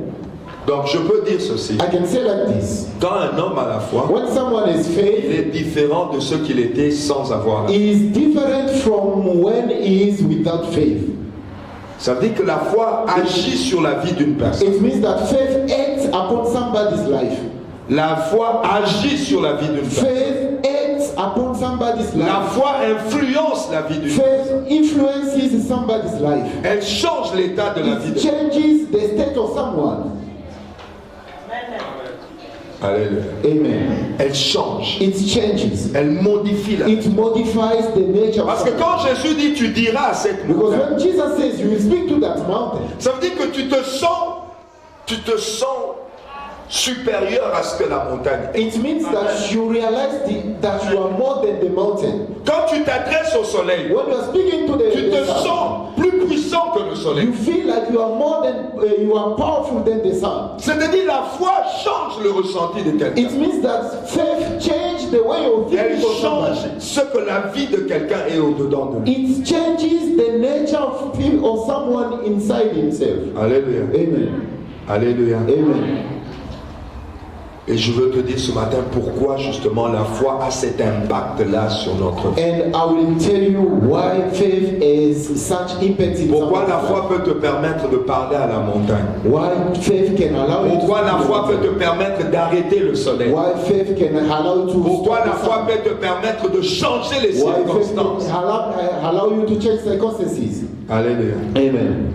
S1: Donc je peux dire ceci.
S2: I can say like this.
S1: Quand un homme a la foi,
S2: When someone has
S1: il
S2: faith,
S1: est différent de ce qu'il était sans avoir la foi.
S2: he is different from when he is without faith.
S1: Ça veut dire que la foi agit sur la vie d'une personne.
S2: It means that faith acts upon somebody's life.
S1: La foi agit sur la vie d'une personne.
S2: Faith acts upon somebody's
S1: La
S2: life.
S1: foi influence la vie d'une personne.
S2: Faith influences somebody's life.
S1: Elle change l'état de la vie
S2: It
S1: d'une personne.
S2: changes the state of someone.
S1: Alléluia.
S2: Amen.
S1: Elle change.
S2: It changes.
S1: Elle modifie la vie.
S2: It modifies the nature
S1: Parce
S2: of
S1: que
S2: someone.
S1: quand Jésus dit tu diras à cette
S2: Because
S1: montagne,
S2: when Jesus says you will speak to that mountain,
S1: ça veut dire que tu te sens supérieur à ce que la montagne est.
S2: it means that you realize that you are more than the mountain.
S1: Quand tu t'adresses au soleil,
S2: When you are speaking to
S1: tu te
S2: the sun,
S1: sens plus puissant que le soleil.
S2: you feel like you are more than you are powerful than the sun.
S1: C'est-à-dire la foi change le ressenti de quelqu'un.
S2: It means that faith changes the way you
S1: Elle
S2: think of
S1: change
S2: somebody.
S1: ce que la vie de quelqu'un est au-dedans de lui.
S2: It changes the nature of him or someone inside himself.
S1: Alléluia.
S2: Amen.
S1: Alléluia.
S2: Amen.
S1: Et je veux te dire ce matin pourquoi justement la foi a cet impact-là sur notre vie.
S2: And I will tell you why faith has such impact in
S1: Pourquoi la
S2: someone's
S1: foi
S2: life.
S1: peut te permettre de parler à la montagne.
S2: Why faith can allow you
S1: Pourquoi la
S2: to
S1: foi peut te permettre d'arrêter le soleil.
S2: Why faith can allow you to
S1: Pourquoi
S2: stop
S1: la
S2: the
S1: foi
S2: sun.
S1: peut te permettre de changer les
S2: Why faith
S1: circonstances.
S2: can allow you to change circumstances.
S1: Alléluia.
S2: Amen.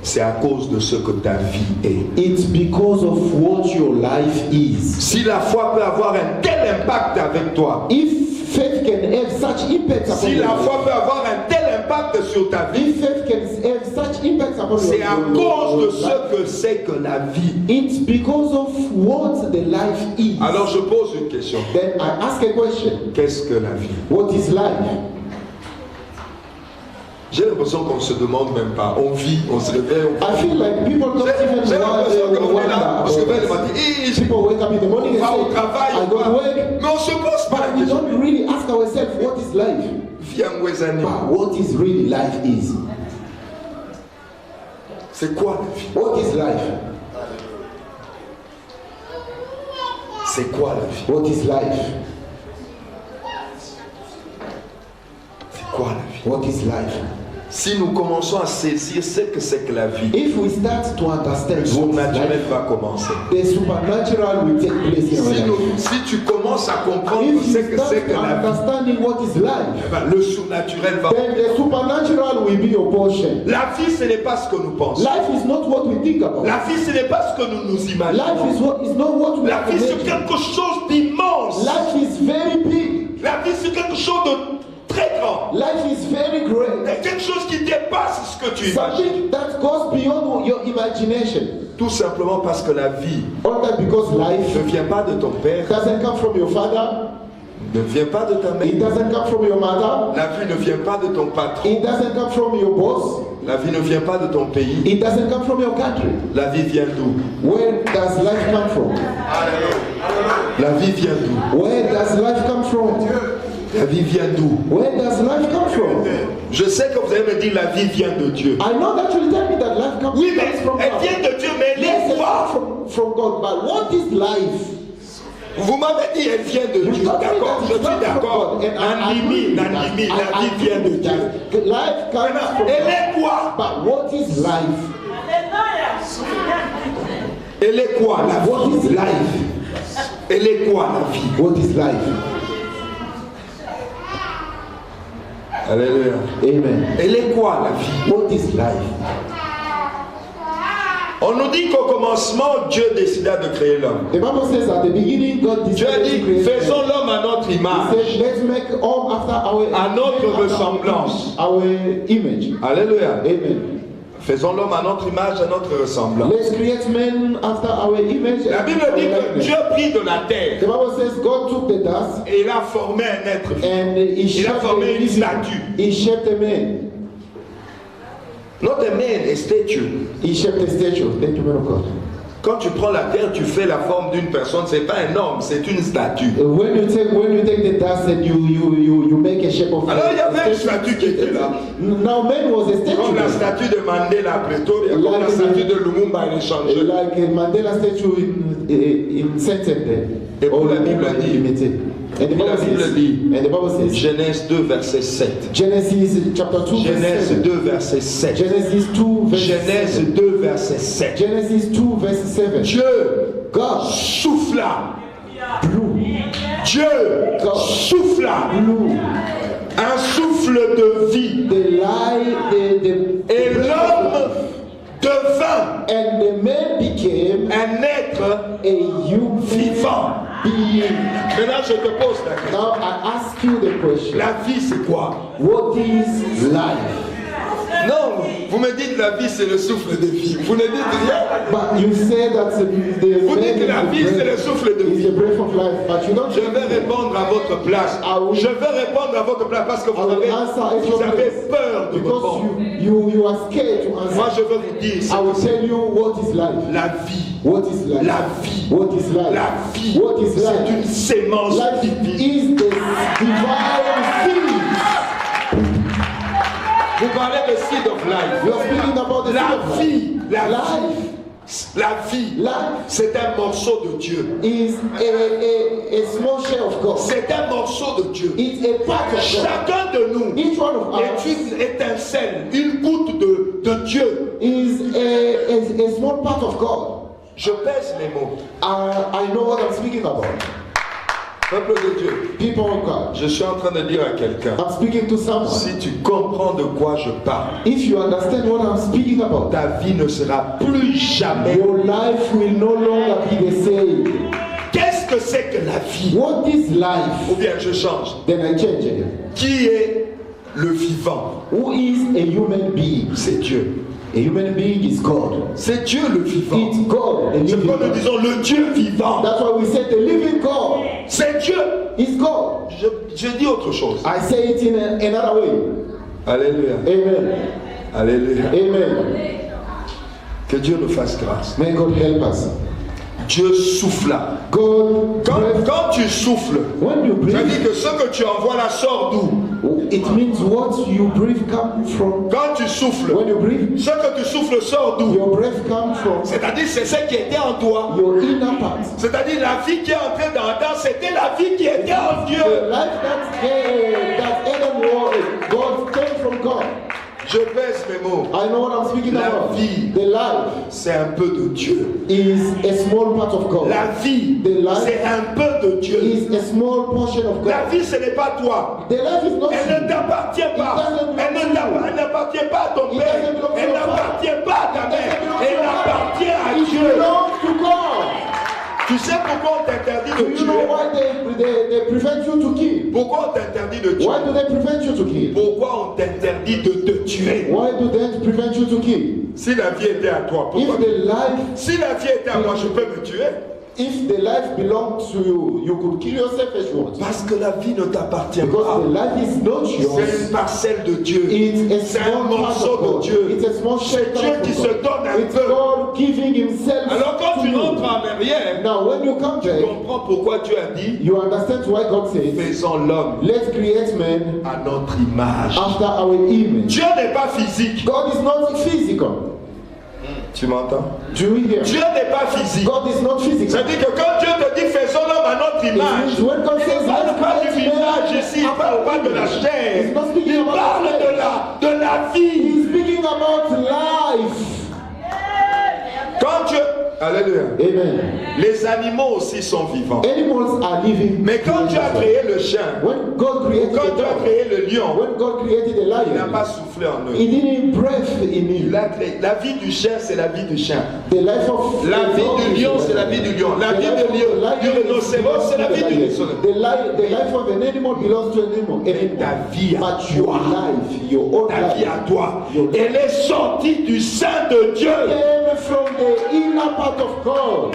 S1: C'est à cause de ce que ta vie est.
S2: It's because of what your life is.
S1: Si la foi peut avoir un tel impact avec toi,
S2: If faith can have such impact upon
S1: si
S2: your
S1: la
S2: life,
S1: foi peut avoir un tel impact sur ta vie,
S2: if faith can have such impact upon
S1: c'est à
S2: your
S1: cause de
S2: life,
S1: ce que c'est que la vie.
S2: it's because of what the life is.
S1: Alors je pose une question.
S2: Then I ask a question.
S1: Qu'est-ce que la vie?
S2: What is life?
S1: J'ai l'impression qu'on ne se demande même pas. On vit, on se réveille.
S2: I feel like people don't even
S1: J'ai l'impression qu'on est là, on se réveille le
S2: wonder.
S1: matin. Et
S2: People wake up in the morning
S1: on
S2: and
S1: va au
S2: say,
S1: travail,
S2: I go to work.
S1: mais on se pose pas la
S2: But we
S1: question.
S2: don't really ask ourselves what is life.
S1: Viens, Mwezani.
S2: What is really life is.
S1: C'est quoi la vie?
S2: What is life?
S1: C'est quoi la vie?
S2: What is life?
S1: C'est quoi la vie?
S2: What is life?
S1: Si nous commençons à saisir ce que c'est que la vie,
S2: If we start to
S1: le
S2: understand
S1: surnaturel
S2: life,
S1: va commencer.
S2: the supernatural will take place in our life.
S1: Si tu commences à comprendre
S2: If
S1: ce
S2: you
S1: que
S2: start
S1: c'est que la vie,
S2: understanding what is life,
S1: le surnaturel va.
S2: then the supernatural will be your portion.
S1: La vie, ce n'est pas ce que nous pensons.
S2: Life is not what we think about.
S1: La vie, ce n'est pas ce que nous nous
S2: Life
S1: imaginons.
S2: is not what we
S1: La vie, c'est
S2: imagine.
S1: quelque chose d'immense.
S2: Life is very big.
S1: La vie, c'est quelque chose de très grand.
S2: Life is very great.
S1: C'est quelque chose qui dépasse ce que tu imagines.
S2: Something that goes beyond your imagination.
S1: Tout simplement parce que la vie
S2: All that because life
S1: ne vient pas de ton père,
S2: doesn't come from your father.
S1: ne vient pas de ta
S2: It
S1: mère.
S2: doesn't come from your mother.
S1: La vie ne vient pas de ton patron.
S2: It doesn't come from your boss.
S1: La vie ne vient pas de ton pays.
S2: It doesn't come from your country.
S1: La vie vient d'où?
S2: Where does life come from?
S1: La vie vient d'où?
S2: Where does life come from?
S1: La vie vient d'où?
S2: Where does life come from?
S1: Je sais que vous allez me dire la vie vient de Dieu.
S2: I know that you tell me that life comes
S1: Oui, mais
S2: from
S1: elle
S2: God.
S1: vient de Dieu, mais elle
S2: Yes,
S1: est
S2: it
S1: quoi?
S2: comes from God, but what is life?
S1: Vous m'avez dit elle vient de Dieu. D'accord, je suis d'accord. Nandimi, Nandimi, la vie vient de Dieu.
S2: Life comes
S1: Maintenant,
S2: from
S1: elle
S2: God.
S1: est quoi?
S2: But what is life?
S1: Elle est quoi la
S2: What
S1: vie?
S2: is life?
S1: Elle est quoi la vie?
S2: What is life?
S1: Alléluia.
S2: Amen.
S1: Elle est quoi la vie?
S2: What is life?
S1: On nous dit qu'au commencement, Dieu décida de créer l'homme.
S2: The Bible says at the beginning God
S1: Dieu a
S2: decided to
S1: dit,
S2: create man.
S1: faisons l'homme à notre
S2: He
S1: image.
S2: said, let's make all after our
S1: À notre
S2: after
S1: ressemblance.
S2: Our image.
S1: Alléluia.
S2: Amen.
S1: Faisons l'homme à notre image, à notre ressemblance.
S2: Let's create men after our image.
S1: La Bible
S2: and
S1: dit
S2: our
S1: que
S2: likeness.
S1: Dieu prit de la
S2: The
S1: terre
S2: Bible says God took the dust
S1: et il a formé un être vivant.
S2: and he shaped
S1: formé
S2: a
S1: une
S2: living-
S1: statue.
S2: He shaped a man.
S1: Not a man, a statue.
S2: He shaped a statue. Thank you, man of God.
S1: Quand tu prends la terre, tu fais la forme d'une personne. C'est pas un homme, c'est une statue.
S2: When you take the dust and you make a shape of.
S1: Alors il y avait une statue qui était là.
S2: Now man was a
S1: Comme la
S2: statue.
S1: statue de Mandela à Pretoria, comme la statue de Lumumba à l'échanger.
S2: Like a Mandela statue in Sentinel.
S1: Et puis la Bible dit.
S2: And the
S1: La
S2: Bible
S1: Bible
S2: says,
S1: dit.
S2: and the Bible says,
S1: Genèse 2, verset 7.
S2: Genesis chapter 2 verse
S1: Genèse
S2: 7.
S1: 2, verset 7.
S2: Genesis 2 verse
S1: Genèse
S2: 7.
S1: 2, verset 7.
S2: Genesis 2 verse 7.
S1: Dieu
S2: God
S1: souffla.
S2: blew.
S1: Dieu souffla.
S2: Blew.
S1: Un souffle de vie.
S2: The lie, the
S1: Et l'homme devint
S2: and the man became
S1: un être
S2: a human
S1: vivant.
S2: being.
S1: Maintenant, je te pose la question.
S2: Now I ask you the question.
S1: La vie, c'est quoi?
S2: What is life?
S1: Non, vous me dites la vie, c'est le souffle de vie. Vous ne dites rien.
S2: But you say that the
S1: Vous dites que la
S2: man
S1: vie, c'est le souffle de
S2: is
S1: vie.
S2: the breath of life, but you don't.
S1: Je vais répondre à votre place. Je vais répondre à votre place parce que
S2: I will answer at your
S1: vous avez
S2: place.
S1: peur de
S2: Because
S1: répondre.
S2: you are scared to answer.
S1: Moi, je veux vous dire,
S2: I will tell you what is life.
S1: la vie.
S2: What is life?
S1: La vie.
S2: What is life?
S1: La vie,
S2: What is
S1: c'est une
S2: life?
S1: sémence
S2: Life
S1: divine.
S2: is the divine seed.
S1: Vous parlez de seed of life.
S2: You are speaking about the seed
S1: La
S2: of
S1: vie,
S2: life.
S1: la vie, la vie,
S2: Life
S1: c'est un morceau de Dieu.
S2: is a small share of God.
S1: C'est un morceau de Dieu.
S2: It's a part of God.
S1: Chacun de nous
S2: Each one of
S1: est
S2: us
S1: une étincelle, une goutte de Dieu.
S2: is a small part of God.
S1: Je pèse les mots.
S2: I know what I'm speaking about.
S1: Peuple de Dieu,
S2: People of God.
S1: je suis en train de dire à quelqu'un,
S2: I'm speaking to someone.
S1: si tu comprends de quoi je parle,
S2: If you understand what I'm speaking about,
S1: ta vie ne sera plus jamais.
S2: your life will no longer be the same.
S1: Qu'est-ce que c'est que la vie?
S2: What is life?
S1: Ou bien je change.
S2: Then I change it.
S1: Qui est le vivant?
S2: Who is a human being?
S1: C'est Dieu.
S2: A human being is God.
S1: C'est Dieu le vivant.
S2: It's God, the
S1: C'est
S2: living
S1: pourquoi nous
S2: God.
S1: disons le Dieu vivant.
S2: That's why we say the living God
S1: C'est Dieu.
S2: is God.
S1: Je dis autre chose.
S2: I say it in another way.
S1: Alléluia.
S2: Amen.
S1: Alléluia.
S2: Amen.
S1: Que Dieu nous fasse grâce.
S2: May God help us.
S1: Dieu souffla.
S2: God,
S1: Quand tu souffles,
S2: when you
S1: ça
S2: breathe,
S1: dit que ce que tu envoies là sort d'où?
S2: it means what you breathe comes from.
S1: Quand tu souffles,
S2: When you breathe,
S1: ce que tu souffles sort d'où?
S2: your breath comes from
S1: C'est-à-dire c'est ce qui était en toi.
S2: your inner part.
S1: C'est-à-dire la vie qui est entrée dans Adam, c'était la vie qui était en Dieu.
S2: The life that Adam wanted, God came from God.
S1: Je pèse mes mots.
S2: I know what I'm speaking
S1: La
S2: about.
S1: vie.
S2: The life
S1: C'est un peu de Dieu.
S2: is a small part of God.
S1: La vie,
S2: The life
S1: c'est un peu de Dieu.
S2: is a small portion of
S1: La
S2: God.
S1: vie, ce n'est pas toi.
S2: The life is not
S1: Elle ne
S2: you.
S1: t'appartient pas. Elle n'appartient pas à ton père. Elle n'appartient pas à ta mère. Elle appartient à
S2: It
S1: Dieu.
S2: belongs to God.
S1: Tu sais pourquoi on t'interdit
S2: Do
S1: de
S2: you know
S1: tuer?
S2: why they prevent you to kill?
S1: Pourquoi on t'interdit de tuer?
S2: Why do they prevent you to kill?
S1: Pourquoi on t'interdit de te tuer?
S2: Why do they prevent you to kill?
S1: Si la vie était à toi, pourquoi?
S2: If the life,
S1: Si la vie était à moi, je peux me tuer.
S2: if the life belonged to you, you could kill yourself if you want.
S1: Parce que la vie ne t'appartient
S2: Because
S1: pas.
S2: the life is not
S1: C'est
S2: yours.
S1: une parcelle de Dieu.
S2: It's a
S1: C'est un
S2: small part
S1: morceau
S2: of
S1: de
S2: God.
S1: Dieu.
S2: It's a small
S1: C'est
S2: share
S1: Dieu
S2: of
S1: qui se
S2: God.
S1: donne un
S2: It's
S1: peu.
S2: God giving Himself
S1: Alors quand
S2: to
S1: tu
S2: you.
S1: rentres en arrière,
S2: Now, when you come
S1: tu
S2: back,
S1: comprends pourquoi Dieu a dit
S2: you understand why God says,
S1: faisons l'homme
S2: "Let's create man
S1: à notre image.
S2: after our image."
S1: Dieu n'est pas physique.
S2: God is not physical.
S1: Tu m'entends?
S2: Do you hear?
S1: Dieu n'est pas physique.
S2: God is not physical.
S1: C'est-à-dire que quand Dieu te dit faisons l'homme à notre image,
S2: It means when God
S1: il
S2: says,
S1: ne parle
S2: "Let's
S1: pas du
S2: create
S1: visage
S2: man
S1: ici, il ne parle pas de la chair.
S2: He's not speaking
S1: Il
S2: about
S1: parle
S2: the
S1: de la vie.
S2: He's speaking about life.
S1: Quand Dieu... Alléluia.
S2: Amen.
S1: Les animaux aussi sont vivants.
S2: Animals are living.
S1: Mais quand Dieu a créé le chien,
S2: When God created
S1: quand
S2: the
S1: Dieu a
S2: dog,
S1: créé le lion,
S2: when God created the
S1: il n'a
S2: lion,
S1: pas soufflé en eux.
S2: He didn't breathe in
S1: Il
S2: him.
S1: a créé. La vie du chien, c'est la vie du chien.
S2: The life of
S1: La
S2: the
S1: vie
S2: dog
S1: du
S2: is
S1: lion,
S2: the
S1: c'est la
S2: life.
S1: vie du lion. La
S2: The
S1: vie
S2: life of the
S1: du
S2: lion
S1: rhinocéros, c'est la
S2: belongs to
S1: vie
S2: the
S1: du
S2: lion.
S1: rhinocéros.
S2: The life of an animal belongs to an animal.
S1: Mais ta vie à
S2: But your
S1: toi,
S2: life, your own
S1: ta vie
S2: life,
S1: à toi,
S2: Your life.
S1: elle est sortie du sein de Dieu.
S2: came from the inner part of God.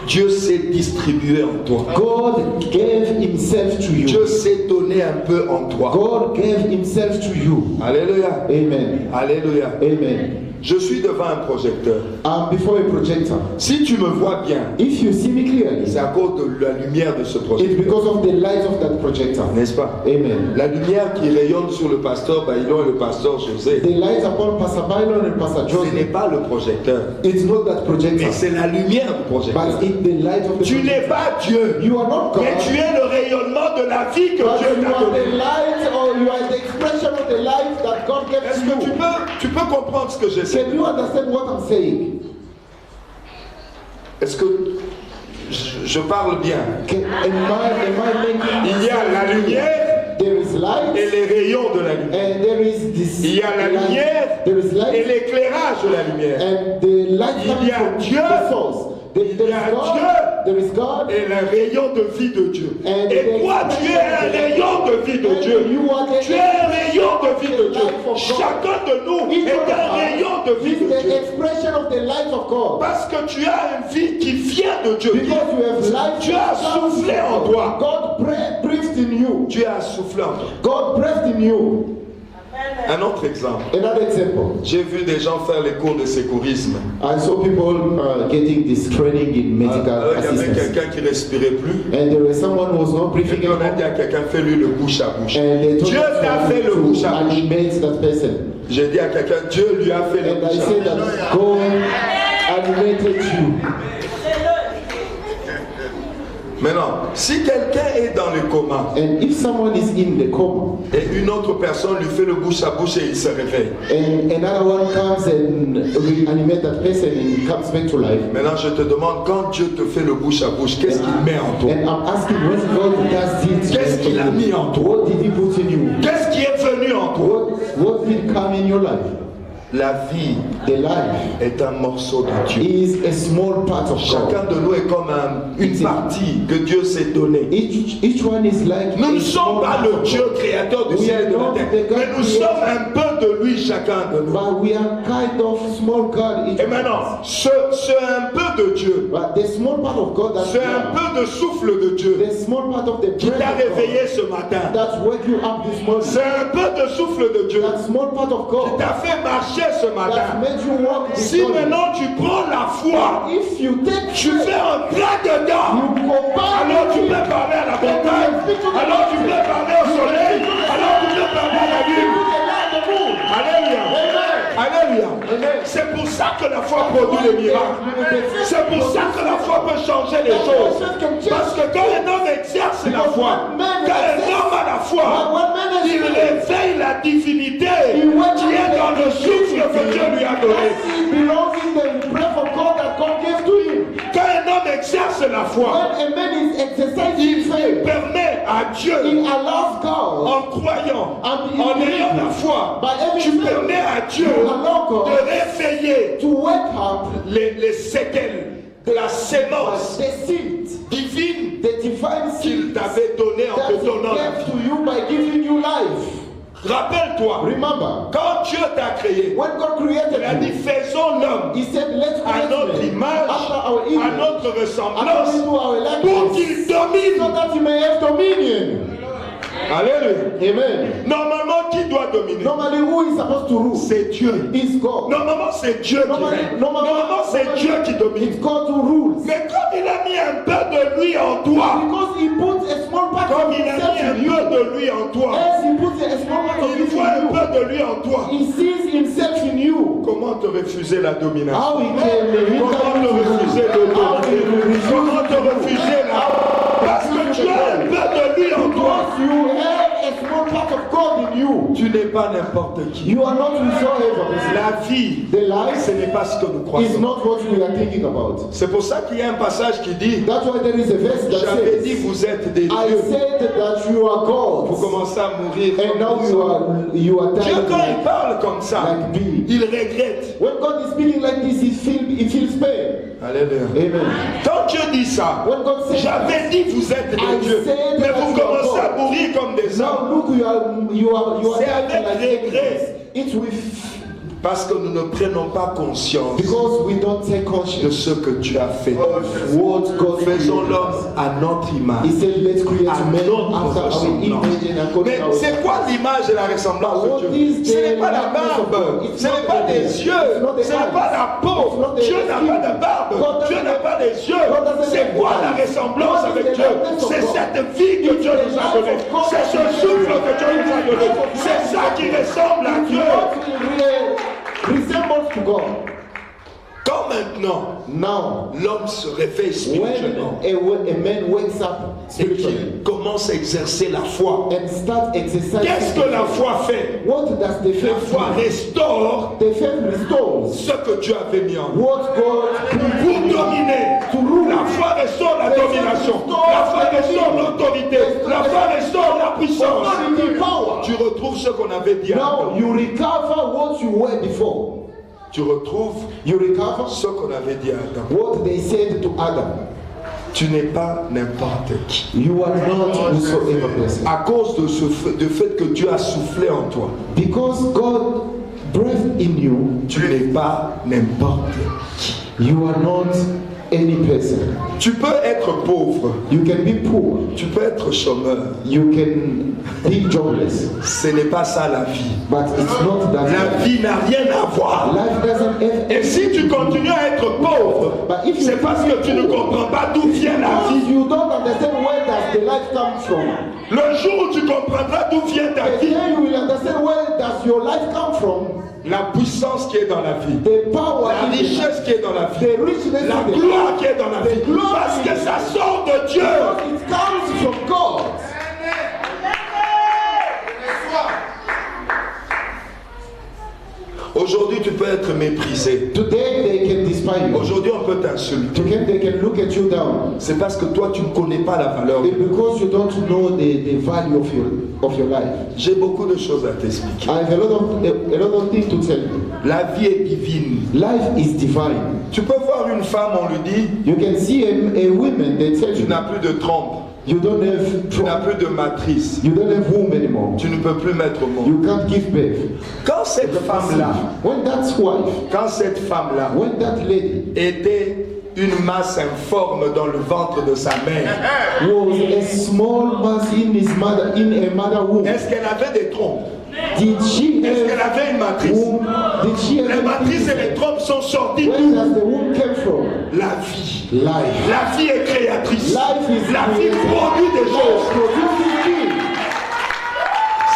S1: Dieu s'est distribué en toi.
S2: God gave Himself to you.
S1: Dieu s'est donné un peu en toi.
S2: God gave Himself to you.
S1: Alléluia.
S2: Amen.
S1: Alléluia.
S2: Amen.
S1: Je suis devant un projecteur.
S2: I'm before a projector.
S1: Si tu me vois bien,
S2: If you see me clearly,
S1: c'est à cause de la lumière de ce
S2: it's
S1: projecteur.
S2: because of the light of that projector.
S1: N'est-ce pas?
S2: Amen.
S1: La lumière qui rayonne sur le pasteur Baïlon et le pasteur José,
S2: The light upon Pastor Byron and Pastor
S1: ce n'est
S2: Joseph,
S1: pas le projecteur,
S2: it's not that projector,
S1: mais c'est la lumière du projecteur.
S2: but it's the light of the
S1: Tu n'es
S2: projector.
S1: pas Dieu,
S2: You are not God,
S1: mais tu es le rayonnement de la vie que
S2: but
S1: Dieu
S2: you
S1: t'a
S2: are
S1: donnée.
S2: the light, or you are the expression of the light that God gave
S1: Est-ce
S2: to
S1: que
S2: you.
S1: tu peux comprendre ce que j'essaie?
S2: Can you understand what I'm saying?
S1: Est-ce que je parle bien?
S2: Am I making
S1: Il y a la lumière
S2: There is light
S1: et les rayons de la lumière.
S2: and there is this
S1: Il y a la
S2: light.
S1: lumière
S2: There is
S1: et
S2: light
S1: l'éclairage de la lumière.
S2: and the light
S1: Il y
S2: coming
S1: a
S2: from
S1: Dieu.
S2: the source. There
S1: Il y
S2: is
S1: a
S2: God.
S1: Dieu.
S2: There is God.
S1: Et le rayon de vie de Dieu.
S2: And
S1: Et toi, tu es un rayon de vie de
S2: And
S1: Dieu.
S2: you are the
S1: Tu es un rayon de vie de
S2: the
S1: Dieu.
S2: life of God.
S1: Chacun de nous
S2: Each
S1: est
S2: one of
S1: un
S2: us
S1: rayon de vie
S2: is
S1: de
S2: the
S1: Dieu.
S2: expression of the light of God.
S1: Parce que tu as une vie qui vient de Dieu.
S2: Because you have life.
S1: Tu as soufflé en toi.
S2: God breathed in you.
S1: Tu as soufflé en toi.
S2: God breathed in you.
S1: Un autre exemple.
S2: Another example.
S1: J'ai vu des gens faire les cours de secourisme.
S2: I saw people getting this training in medical
S1: Alors, il y avait
S2: assistance.
S1: quelqu'un qui respirait plus.
S2: And there was someone who was not
S1: Et
S2: breathing
S1: puis on a dit
S2: anymore.
S1: à quelqu'un, fais-lui le bouche à bouche.
S2: And they told
S1: Dieu t'a fait le bouche
S2: to
S1: à bouche.
S2: animate that person.
S1: J'ai dit à quelqu'un, Dieu lui a fait le
S2: And I
S1: bouche à
S2: said
S1: bouche.
S2: that God animated you.
S1: Maintenant, si quelqu'un est dans le coma
S2: And if someone is in the coma
S1: et une autre personne lui fait le bouche à bouche et il se réveille.
S2: and another one comes and reanimate that person and he comes back to life.
S1: Maintenant, je te demande, quand Dieu te fait le bouche à bouche, qu'est-ce qu'il met en toi?
S2: And I'm asking when God does it,
S1: Qu'est-ce qu'il a mis en toi?
S2: what did he put in you?
S1: Qu'est-ce qui est venu en toi?
S2: What did come in your life?
S1: La vie
S2: The life
S1: est un morceau de Dieu.
S2: is a small part of God.
S1: Chacun de nous est comme une partie que Dieu s'est donnée.
S2: Each one is like
S1: Nous ne
S2: a
S1: sommes
S2: small
S1: pas
S2: part
S1: le
S2: of
S1: Dieu
S2: God.
S1: créateur du
S2: We
S1: ciel et de
S2: are
S1: la
S2: not
S1: terre,
S2: the God
S1: mais nous
S2: creator.
S1: sommes un peu de lui, chacun de nous.
S2: But we are kind of small God. Each
S1: Et
S2: one.
S1: maintenant, ce un peu de Dieu,
S2: But the small part of God that
S1: ce un peu de souffle de Dieu
S2: the small part of the
S1: qui
S2: breath
S1: t'a
S2: of God
S1: réveillé ce matin,
S2: that wake you up this morning.
S1: c'est un peu de souffle de Dieu
S2: That small part of
S1: qui
S2: God
S1: t'a fait marcher ce
S2: that
S1: matin.
S2: made you walk this
S1: Si
S2: morning.
S1: maintenant tu prends la foi,
S2: If you take
S1: tu fais un pas dedans,
S2: you combine
S1: alors tu peux parler à la montagne, alors tu peux parler au soleil, alors tu peux parler à la lune. Alléluia. Alléluia. C'est pour ça que la foi produit les miracles. C'est pour ça que la foi peut changer les choses. Parce que quand un homme exerce la foi, quand un homme a la foi, il réveille la divinité qui est dans le souffle que Dieu lui a donné. Quand un homme exerce la foi, il permet à Dieu, en croyant, en ayant la foi, tu permets à Dieu de réveiller les séquelles de la sémence divine qu'il t'avait donné en te donnant la vie. Rappelle-toi, quand Dieu t'a créé, il a dit faisons l'homme à notre image, à notre ressemblance, pour qu'il domine. Alléluia.
S2: Amen.
S1: Normalement, qui doit dominer?
S2: Normally, who is supposed to rule?
S1: C'est Dieu.
S2: It's God.
S1: Normalement, c'est Dieu qui règne. Normalement, c'est Dieu qui domine.
S2: It's God who rules.
S1: Mais comme il a mis un peu de lui en toi,
S2: Because he puts a small part
S1: comme
S2: of
S1: il a
S2: himself
S1: mis un
S2: in you,
S1: peu de lui en toi,
S2: as he puts a small part of
S1: il
S2: him
S1: voit un
S2: in
S1: peu de lui en toi.
S2: you, he sees himself in you.
S1: Comment te refuser la domination?
S2: How he can
S1: Comment te refuser l'autorité? Comment te refuser la... Parce que tu as un peu de lui en toi.
S2: Because you have a small part of God in you.
S1: Tu n'es pas n'importe qui.
S2: You are not whosoever.
S1: La vie,
S2: The life
S1: ce n'est pas ce que nous
S2: is
S1: croyons.
S2: not what we are thinking about.
S1: C'est pour ça qu'il y a un passage qui dit,
S2: That's why there is a verse that
S1: j'avais dit
S2: says,
S1: vous êtes des
S2: I
S1: dieux.
S2: said that you are
S1: Vous
S2: gods.
S1: commencez à mourir.
S2: And now you are
S1: Dieu,
S2: dying
S1: quand il
S2: like,
S1: parle comme ça,
S2: like bees.
S1: il regrette.
S2: When God is speaking like this, he feels pain.
S1: Alléluia.
S2: Amen.
S1: Quand Dieu dit ça,
S2: When God says,
S1: j'avais dit vous êtes
S2: I
S1: des dieux,
S2: said
S1: mais
S2: that
S1: vous
S2: you are
S1: commencez à
S2: God.
S1: mourir comme des
S2: Now
S1: hommes.
S2: look, you are
S1: C'est
S2: dying
S1: avec
S2: like
S1: regret.
S2: animals. It's with
S1: Parce que nous ne prenons pas conscience
S2: because we don't take
S1: de
S2: conscience
S1: ce que tu as fait.
S2: what God
S1: Faisons
S2: created.
S1: l'homme à notre
S2: He
S1: image.
S2: said, let's create
S1: À
S2: man
S1: notre
S2: after our
S1: ressemblance.
S2: image and according
S1: Mais
S2: to our
S1: c'est quoi l'image et la ressemblance de Dieu? Ce n'est pas la barbe, ce n'est pas des yeux, ce n'est pas la peau. Dieu n'a pas de barbe, Dieu n'a pas des yeux. C'est quoi la ressemblance avec Dieu? C'est cette vie que Dieu nous a donnée. C'est ce souffle que Dieu nous a donné. C'est ça qui ressemble à Dieu.
S2: Resembles to God.
S1: Quand maintenant
S2: Now,
S1: l'homme se réveille spirituellement
S2: when a man wakes up
S1: et
S2: spiritually
S1: qu'il commence à exercer la foi,
S2: and start exercising,
S1: qu'est-ce que la foi fait?
S2: what does the
S1: La
S2: faith
S1: foi
S2: do?
S1: restaure
S2: The faith restores
S1: ce que Dieu avait mis en nous.
S2: what God
S1: Pour dominer, la foi restaure la domination, la foi restaure l'autorité, la foi restaure la puissance.
S2: authority, power.
S1: Tu retrouves ce qu'on avait dit
S2: Now
S1: avant.
S2: you recover what you were before.
S1: Tu retrouves
S2: You recover
S1: ce qu'on avait dit à Adam.
S2: what they said to Adam.
S1: Tu n'es pas n'importe qui.
S2: You are not whosoever person.
S1: À cause de ce fait que Dieu a soufflé en toi,
S2: Because God breathed in you,
S1: tu n'es pas n'importe qui.
S2: you are not any person.
S1: Tu peux être pauvre,
S2: You can be poor.
S1: tu peux être chômeur.
S2: You can be jobless.
S1: Ce n'est pas ça la vie.
S2: But it's not that.
S1: La vie n'a rien à voir.
S2: Life doesn't have.
S1: Et si tu continues à être pauvre,
S2: But if you
S1: c'est parce que tu ne comprends pas d'où vient la
S2: because
S1: vie.
S2: you don't understand where does the life come from.
S1: Le jour où tu comprendras d'où vient ta
S2: The
S1: vie,
S2: day you will understand where does your life come from.
S1: la puissance qui est dans la vie,
S2: The power,
S1: la
S2: in the
S1: richesse qui est dans la vie,
S2: the richness,
S1: la
S2: in the
S1: gloire qui est dans la vie, parce que ça sort de Dieu.
S2: because it comes from God.
S1: Aujourd'hui, tu peux être méprisé.
S2: Today they can despise you.
S1: Aujourd'hui, on peut t'insulter.
S2: Today they can look at you down.
S1: C'est parce que toi, tu ne connais pas la valeur.
S2: It's because you don't know the value of your life.
S1: J'ai beaucoup de choses à t'expliquer.
S2: I have a lot of things to tell you.
S1: La vie est divine.
S2: Life is divine.
S1: Tu peux voir une femme, on lui dit,
S2: You can see a woman, they tell
S1: tu
S2: you,
S1: n'as plus de trompe,
S2: you don't have
S1: tu n'as plus de matrice,
S2: you don't have womb anymore.
S1: tu ne peux plus mettre au monde.
S2: You can't give birth.
S1: Quand cette femme-là,
S2: When that wife,
S1: quand cette femme-là
S2: when that lady
S1: était une masse informe dans le ventre de sa mère,
S2: was a small mass in a mother womb,
S1: est-ce qu'elle avait des trompes?
S2: did she
S1: Est-ce qu'elle
S2: have
S1: avait une matrice?
S2: womb? Did she
S1: Les
S2: have
S1: matrices et les trompes sont sorties
S2: Where
S1: d'où?
S2: does the womb come from?
S1: La vie.
S2: Life.
S1: La vie est créatrice.
S2: Life is
S1: La vie
S2: created.
S1: produit des
S2: Life
S1: choses.
S2: produces things.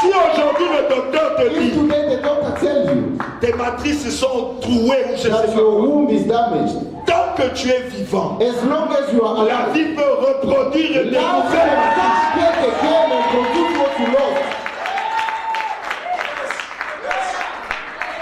S1: Si aujourd'hui le docteur te
S2: If
S1: dit,
S2: today the doctor tells you,
S1: tes matrices sont trouées ou je sais
S2: that
S1: pas.
S2: your womb is damaged.
S1: Tant que tu es vivant,
S2: As long as you are
S1: la
S2: alive,
S1: vie peut reproduire des
S2: life
S1: nouvelles matrices.
S2: can get again and produce what you lost.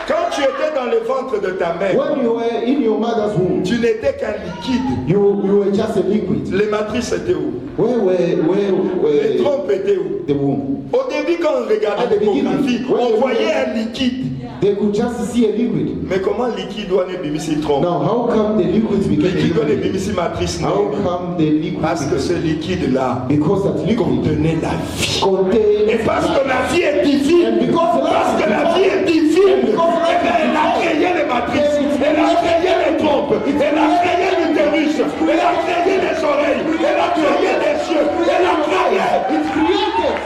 S1: Quand tu étais dans le ventre de ta mère,
S2: When you were in your mother's womb,
S1: tu n'étais qu'un liquide.
S2: you were just a liquid.
S1: Les matrices étaient où?
S2: Where
S1: Les trompes étaient où?
S2: the womb?
S1: Au début, quand on regardait
S2: At the
S1: l'échographie,
S2: beginning,
S1: on voyait un liquide.
S2: They could just see a liquid.
S1: Mais comment liquide doit ne bimisi trompe?
S2: Now, how come the liquids became a
S1: Liquide doit ne
S2: liquid?
S1: bimisi matrice?
S2: How
S1: Non.
S2: come the liquid
S1: Parce que ce liquide-là
S2: because that liquid
S1: contenait la vie.
S2: contains
S1: Et parce que la vie est divine,
S2: And because
S1: parce que la vie est divine, eh bien, elle a créé les matrices, elle a créé les trompes, elle a créé l'utérus, elle a créé les oreilles, elle a créé les yeux, elle a créé.
S2: it's created.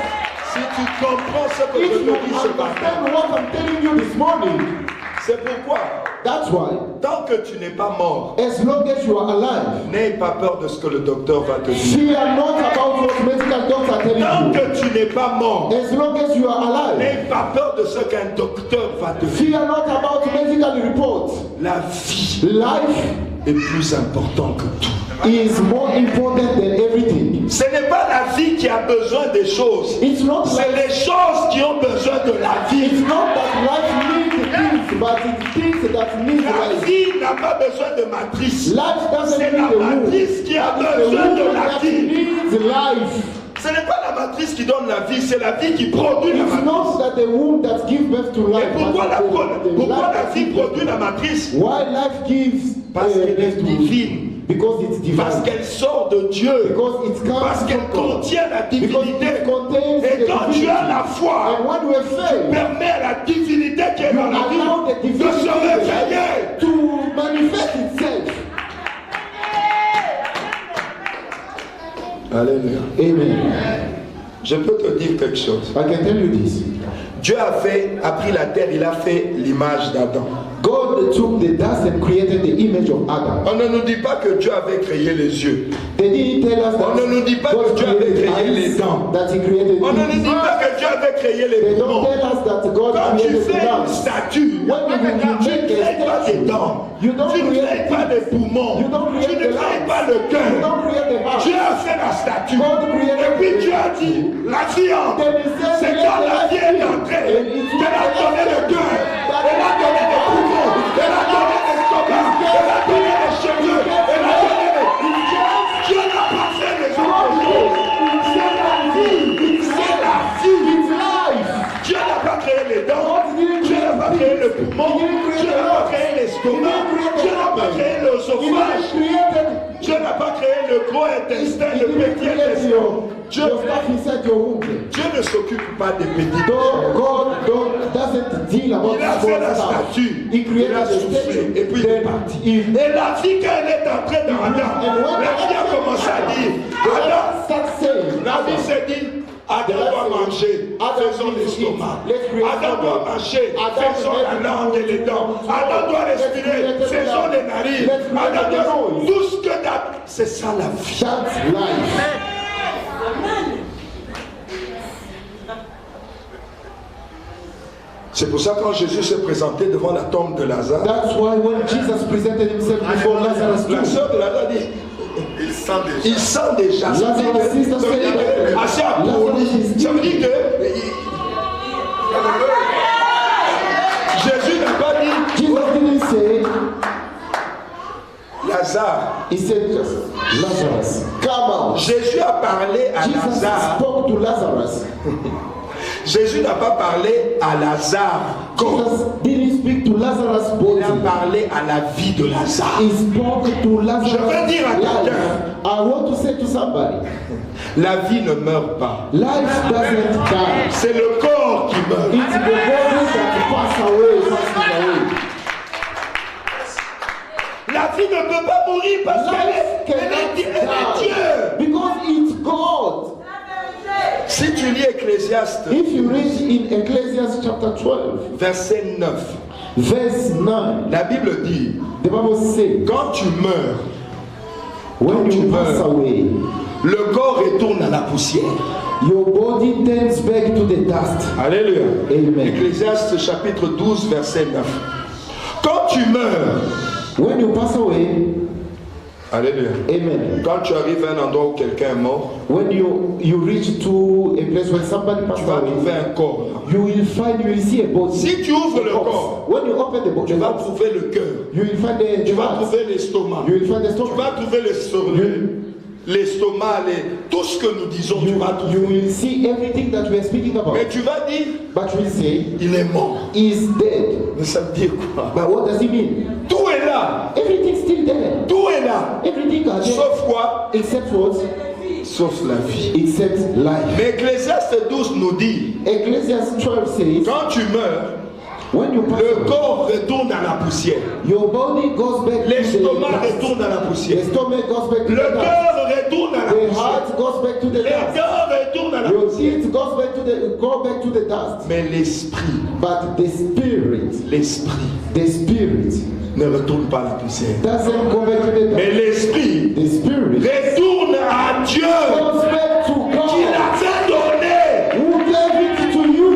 S1: Si tu comprends ce que je
S2: If
S1: te
S2: you
S1: dis ce matin,
S2: understand what I'm telling you this morning,
S1: c'est pourquoi,
S2: that's why,
S1: tant que tu n'es pas mort,
S2: as long as you are alive,
S1: n'aie pas peur de ce que le docteur va te dire.
S2: fear not about what medical doctors are telling
S1: Tant
S2: you.
S1: que tu n'es pas mort,
S2: As long as you are alive,
S1: n'aie pas peur de ce qu'un docteur va te dire.
S2: fear not about medical reports.
S1: La vie
S2: Life
S1: est plus importante que tout.
S2: is more important than everything.
S1: Ce n'est pas la vie qui a besoin des choses.
S2: It's not
S1: C'est
S2: like,
S1: les choses qui ont besoin de la
S2: it's
S1: vie.
S2: not that life needs things, but it's things that need
S1: La
S2: life.
S1: vie n'a pas besoin de matrice.
S2: Life doesn't
S1: C'est
S2: need
S1: la
S2: a womb.
S1: matrice qui a
S2: It's the
S1: besoin de
S2: womb
S1: la
S2: that
S1: vie.
S2: needs life.
S1: Ce n'est pas la matrice qui donne la vie, c'est la vie qui produit la
S2: It's
S1: matrice.
S2: not that the womb that gives birth to life.
S1: Et pourquoi
S2: but
S1: la,
S2: the
S1: pourquoi
S2: life
S1: la
S2: that
S1: vie
S2: gives birth.
S1: produit la matrice?
S2: Why life gives
S1: Parce qu'elle est
S2: birth to
S1: divine.
S2: Because it's divine.
S1: Parce qu'elle sort de Dieu.
S2: Because it comes
S1: Parce qu'elle
S2: from God.
S1: contient la
S2: Because
S1: divinité.
S2: it contains
S1: Et
S2: the
S1: quand tu
S2: divinity.
S1: as la foi,
S2: And when we fail,
S1: permet à la divinité qui est dans la
S2: allow the
S1: vie de
S2: divinity
S1: se réveiller.
S2: to manifest itself.
S1: Alléluia.
S2: Amen.
S1: Je peux te dire quelque chose.
S2: I can tell you this.
S1: Dieu a pris la terre, il a fait l'image d'Adam.
S2: God took the dust and created the image of Adam.
S1: On ne nous dit pas que Dieu avait créé les yeux.
S2: They didn't tell us that
S1: On ne nous dit pas que
S2: God
S1: Dieu avait
S2: created
S1: créé les
S2: eyes,
S1: dents.
S2: that he created
S1: On ne nous
S2: ears.
S1: dit pas que Dieu avait créé les
S2: They don't
S1: poumons.
S2: tell us that God
S1: Quand tu
S2: created the
S1: fais une
S2: lungs.
S1: statue,
S2: When you
S1: tu ne
S2: make
S1: crées pas
S2: a
S1: des
S2: statue,
S1: dents.
S2: you don't
S1: Tu ne
S2: create
S1: crées pas des poumons.
S2: You don't
S1: Tu
S2: create
S1: ne
S2: the
S1: crées
S2: lungs.
S1: pas le
S2: You
S1: cœur.
S2: don't create the heart.
S1: Dieu a fait la statue.
S2: God created
S1: Et puis
S2: the
S1: Dieu a dit, la viande,
S2: Then he said,
S1: c'est
S2: let
S1: quand
S2: the
S1: la vie est entrée,
S2: And it
S1: qu'elle a
S2: was
S1: donné le cœur, elle a donné les poumons, elle a donné l'estomac, elle a donné les cheveux, elle a donné les... Dieu n'a pas fait les autres choses. C'est la vie. C'est la vie.
S2: It's life.
S1: Dieu n'a pas créé les dents. Dieu n'a pas créé le poumon. Dieu n'a pas créé l'estomac. Dieu n'a pas créé
S2: He
S1: l'œsophage.
S2: didn't create
S1: Dieu n'a pas créé le gros intestin,
S2: He
S1: le
S2: didn't
S1: petit
S2: create
S1: intestin.
S2: your stuff inside your womb.
S1: Dieu ne s'occupe pas des petits.
S2: God doesn't deal about
S1: Il a fait la
S2: small stuff.
S1: statue,
S2: He created
S1: il a
S2: the
S1: soufflé,
S2: statue.
S1: et puis il est
S2: Then
S1: parti.
S2: he
S1: Et la vie, quand elle est entrée dans Adam, la vie a commencé à dire, Adam,
S2: start saying,
S1: la vie s'est dit, Adam doit manger, faisons l'estomac. Adam doit marcher, faisons la langue et les dents. Adam doit respirer, faisons les narines. Adam doit... Tout ce que c'est ça la vie.
S2: That's life.
S1: C'est pour ça que quand Jésus s'est présenté devant la tombe de Lazare,
S2: That's why when Jesus presented himself before Lazarus'
S1: la
S2: tomb,
S1: sœur de Lazare dit,
S3: Il sent déjà.
S1: il sent déjà. Ça veut dire
S2: Lazarus' sister
S1: que- ça veut dire
S2: said,
S1: que assez appoli. Ça veut dire que Jésus n'a pas dit
S2: Jesus didn't say,
S1: Lazare.
S2: he said just, Lazarus, come out.
S1: Jésus a parlé à
S2: Jesus
S1: Lazare.
S2: spoke to Lazarus.
S1: Jésus n'a pas parlé à Lazare.
S2: Jesus didn't speak to Lazarus'
S1: Il a
S2: body.
S1: parlé à la vie de Lazare.
S2: He spoke to Lazarus'
S1: Je veux dire à
S2: life.
S1: quelqu'un.
S2: I want to say to somebody,
S1: La vie ne meurt pas.
S2: life doesn't die.
S1: C'est le corps qui meurt.
S2: It's the body that passes away, passes away.
S1: La vie ne peut pas mourir parce qu'elle
S2: Life
S1: est, elle est Dieu.
S2: because it's God.
S1: Si tu lis Ecclésiaste,
S2: If you read in Ecclesiastes chapter 12,
S1: verset 9,
S2: verse 9,
S1: la Bible dit,
S2: the Bible says,
S1: quand tu meurs,
S2: when
S1: tu
S2: you pass
S1: meurs,
S2: away,
S1: le corps retourne à la poussière.
S2: Your body turns back to the dust.
S1: Alléluia.
S2: Amen.
S1: Ecclésiaste chapitre 12, verset 9. Quand tu meurs,
S2: when you pass away,
S1: alléluia.
S2: Amen.
S1: Quand tu arrives à un endroit où quelqu'un est mort,
S2: when you reach to a place where somebody
S1: tu
S2: passed
S1: vas
S2: away,
S1: trouver un corps là.
S2: you will see a body.
S1: Si tu ouvres le
S2: corpse.
S1: corps,
S2: When you open the body,
S1: tu vas trouver le cœur,
S2: you will find the
S1: tu vas
S2: heart.
S1: trouver l'estomac,
S2: You will find the
S1: tu
S2: stomach.
S1: vas trouver l'estomac, tout ce que nous disons, tu vas
S2: You
S1: trouver.
S2: will see everything that we are speaking about.
S1: Mais tu vas dire,
S2: But you will say,
S1: il est mort.
S2: he is dead.
S1: Mais ça veut dire quoi?
S2: But what does it mean?
S1: Tout est là.
S2: Everything's still there.
S1: Tout est là.
S2: Everything is there.
S1: Sauf quoi?
S2: Except what?
S1: Sauf la vie.
S2: Except life.
S1: Mais Ecclésiaste 12 nous dit,
S2: Ecclesiastes 12 says,
S1: quand tu meurs,
S2: when you pass
S1: le
S2: away,
S1: corps retourne à la poussière.
S2: your body goes back to
S1: L'estomac
S2: the dust.
S1: retourne à la poussière.
S2: The stomach goes back to
S1: Le
S2: the dust.
S1: cœur retourne à la
S2: The
S1: poussière.
S2: heart goes back to the
S1: Les
S2: dust.
S1: cœurs retournent à la
S2: Your
S1: poussière.
S2: teeth goes back to the dust.
S1: Mais l'esprit
S2: But the spirit
S1: ne retourne pas à la poussière.
S2: doesn't go back to the
S1: Mais
S2: dust.
S1: l'esprit
S2: The spirit
S1: retourne à Dieu
S2: goes back to
S1: qui
S2: God
S1: l'avait donné.
S2: who gave it to you.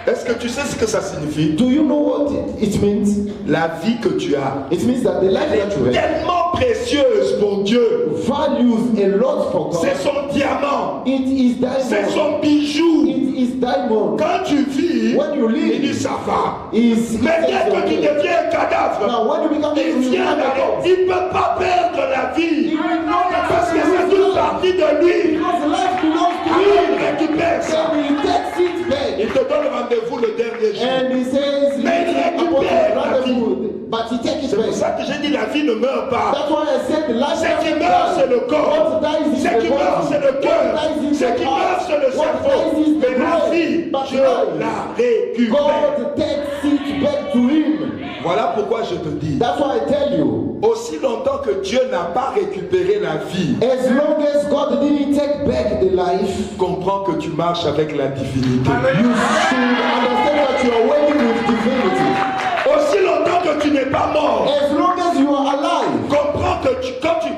S1: Est-ce que tu sais ce que ça signifie?
S2: Do you know what it means?
S1: La vie que tu as
S2: It means that the life
S1: elle
S2: that you
S1: est
S2: have
S1: tellement précieuse pour Dieu.
S2: values a lot for God.
S1: C'est son diamant.
S2: It is
S1: C'est
S2: diamond.
S1: son bijou.
S2: It is diamond.
S1: Quand tu vis,
S2: When you
S1: il dit
S2: live,
S1: ça va.
S2: is
S1: Mais dès que tu deviens un cadavre,
S2: now when you become
S1: il vient d'aller. Il ne peut pas perdre la vie.
S2: he will not
S1: Parce que c'est toute partie de lui.
S2: because life belongs to
S1: Alors
S2: him.
S1: il récupère ça.
S2: So he takes it back
S1: Il te donne rendez-vous le dernier jour.
S2: and he says
S1: Mais il
S2: about
S1: récupère
S2: the
S1: la vie.
S2: food, but he takes it
S1: C'est pour ça
S2: back.
S1: que j'ai dit la vie ne meurt pas.
S2: That's why I said the life
S1: Ce qui
S2: doesn't
S1: meurt, c'est
S2: die.
S1: le corps.
S2: What dies is
S1: Ce
S2: the
S1: qui meurt,
S2: body.
S1: c'est le cœur.
S2: What dies is
S1: Ce
S2: the
S1: qui meurt,
S2: heart.
S1: c'est le
S2: What
S1: cerveau.
S2: dies is the
S1: Mais la
S2: brain.
S1: vie,
S2: But
S1: Dieu
S2: life,
S1: la récupère.
S2: God takes it back to him.
S1: Voilà pourquoi je te dis,
S2: That's why I tell you,
S1: aussi longtemps que Dieu n'a pas récupéré la vie,
S2: as long as God didn't take back the life,
S1: comprends que tu marches avec la divinité.
S2: you should understand that you are working with divinity.
S1: Aussi longtemps que tu n'es pas mort,
S2: As long as you are alive,
S1: comprends que quand tu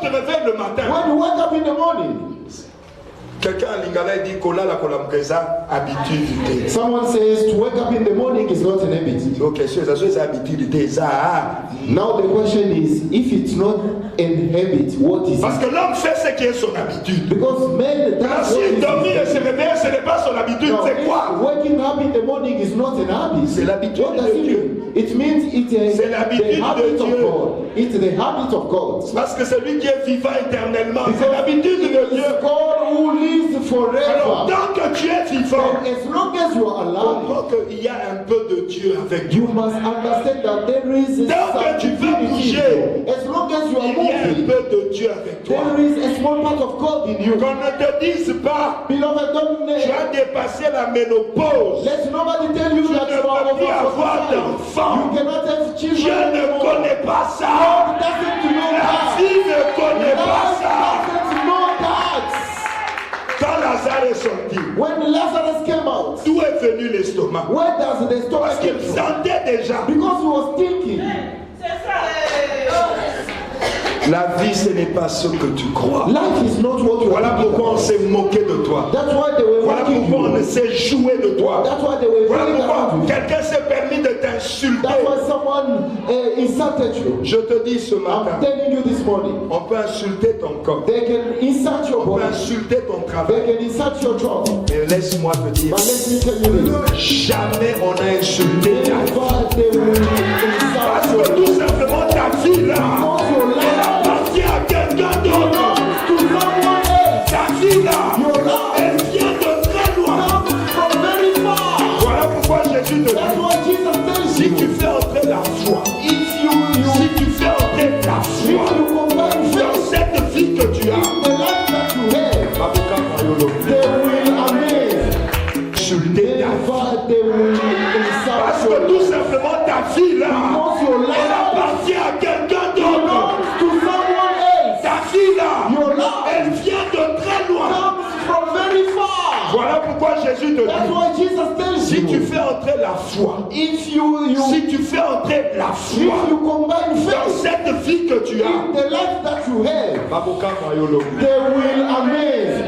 S1: te réveilles le matin,
S2: when you wake up in the morning,
S1: quelqu'un à Lingala dit kola la kolambreza habitude.
S2: someone says to wake up in the morning is not an habit.
S1: Ok, c'est habitude. Ça.
S2: Now the question is, if it's not an habit, what is
S1: Parce
S2: it?
S1: que l'homme fait ce qui est son habitude.
S2: Because man,
S1: Maintenant,
S2: that's what
S1: s'il
S2: is
S1: dormit et
S2: it.
S1: se réveille, ce n'est pas son habitude,
S2: No,
S1: c'est quoi?
S2: if waking up in the morning is not an habit.
S1: C'est l'habitude
S2: What does
S1: de
S2: it
S1: Dieu.
S2: mean? It means it's
S1: C'est l'habitude
S2: the habit
S1: de
S2: of
S1: Dieu.
S2: God. It's the habit of God.
S1: Parce que c'est lui qui est vivant éternellement. C'est l'habitude de Dieu.
S2: It's God who lives
S1: Alors,
S2: forever.
S1: tant que tu es vivant,
S2: And as long as you are alive,
S1: comprends qu'il y a un peu de Dieu avec
S2: you
S1: toi.
S2: must understand that there is
S1: Tant que
S2: some
S1: tu veux
S2: divinity in
S1: bouger,
S2: you. As long as you are
S1: Il y a un
S2: moving,
S1: peu de Dieu avec toi.
S2: there is a small part of God in you.
S1: Qu'on ne te dise pas,
S2: Beloved, don't
S1: tu as dépassé la ménopause.
S2: let nobody tell you
S1: Tu
S2: that
S1: ne
S2: you are
S1: peux plus
S2: over
S1: avoir
S2: 45.
S1: d'enfants.
S2: You cannot have
S1: Dieu
S2: children
S1: ne
S2: anymore.
S1: connaît pas ça.
S2: God doesn't know
S1: La
S2: that.
S1: vie ne connaît pas
S2: God
S1: ça.
S2: doesn't know that.
S1: Quand Lazare est sorti,
S2: When Lazarus came out,
S1: d'où est venu l'estomac?
S2: where does the story
S1: Parce qu'il
S2: come from?
S1: sentait déjà.
S2: Because he was thinking.
S1: La vie, ce n'est pas ce que tu crois.
S2: Life is not what you
S1: Voilà
S2: are thinking
S1: pourquoi on
S2: about.
S1: s'est moqué de toi.
S2: That's why they were
S1: Voilà
S2: mocking
S1: pourquoi on
S2: you.
S1: s'est joué de toi.
S2: That's why they were
S1: Voilà
S2: playing
S1: pourquoi
S2: around with you.
S1: quelqu'un s'est permis de t'insulter.
S2: That's why someone insulted you.
S1: Je te dis ce
S2: I'm
S1: matin,
S2: telling you this morning.
S1: on peut insulter ton corps,
S2: They can insult your
S1: on peut
S2: body.
S1: insulter ton
S2: They
S1: travail.
S2: can insult your job.
S1: Mais laisse-moi te dire,
S2: But let me tell you this.
S1: jamais on a insulté ta vie.
S2: Never they will
S1: Parce
S2: insult
S1: que
S2: you.
S1: tout simplement ta vie là,
S2: Because your
S1: elle
S2: life
S1: appartient à quelqu'un d'autre.
S2: belongs to someone else.
S1: Ta vie là,
S2: Your life
S1: elle vient de très loin.
S2: comes from very far.
S1: Voilà pourquoi Jésus te
S2: That's
S1: dit,
S2: why Jesus tells
S1: si tu
S2: you.
S1: fais entrer la foi,
S2: If
S1: si tu fais entrer la foi
S2: combine
S1: dans
S2: faith
S1: cette vie que tu as,
S2: in the life that you have,
S1: Babuka Mayolo,
S2: they will amaze.
S1: insulter ta vie.
S2: Never they will
S1: Parce
S2: insult
S1: que
S2: you.
S1: tout simplement ta vie là,
S2: Because your
S1: elle
S2: life
S1: appartient à quelqu'un d'autre.
S2: belongs to someone else.
S1: Ta vie là,
S2: Your life
S1: elle vient de très loin.
S2: comes from very far.
S1: Voilà pourquoi Jésus te
S2: That's
S1: dit,
S2: why Jesus tells
S1: si tu
S2: you.
S1: fais entrer la foi,
S2: If you
S1: si tu fais entrer la foi
S2: combine
S1: dans
S2: faith
S1: cette vie que tu as,
S2: in the life that you have,
S1: Babuka Mayolo,
S2: they will amaze.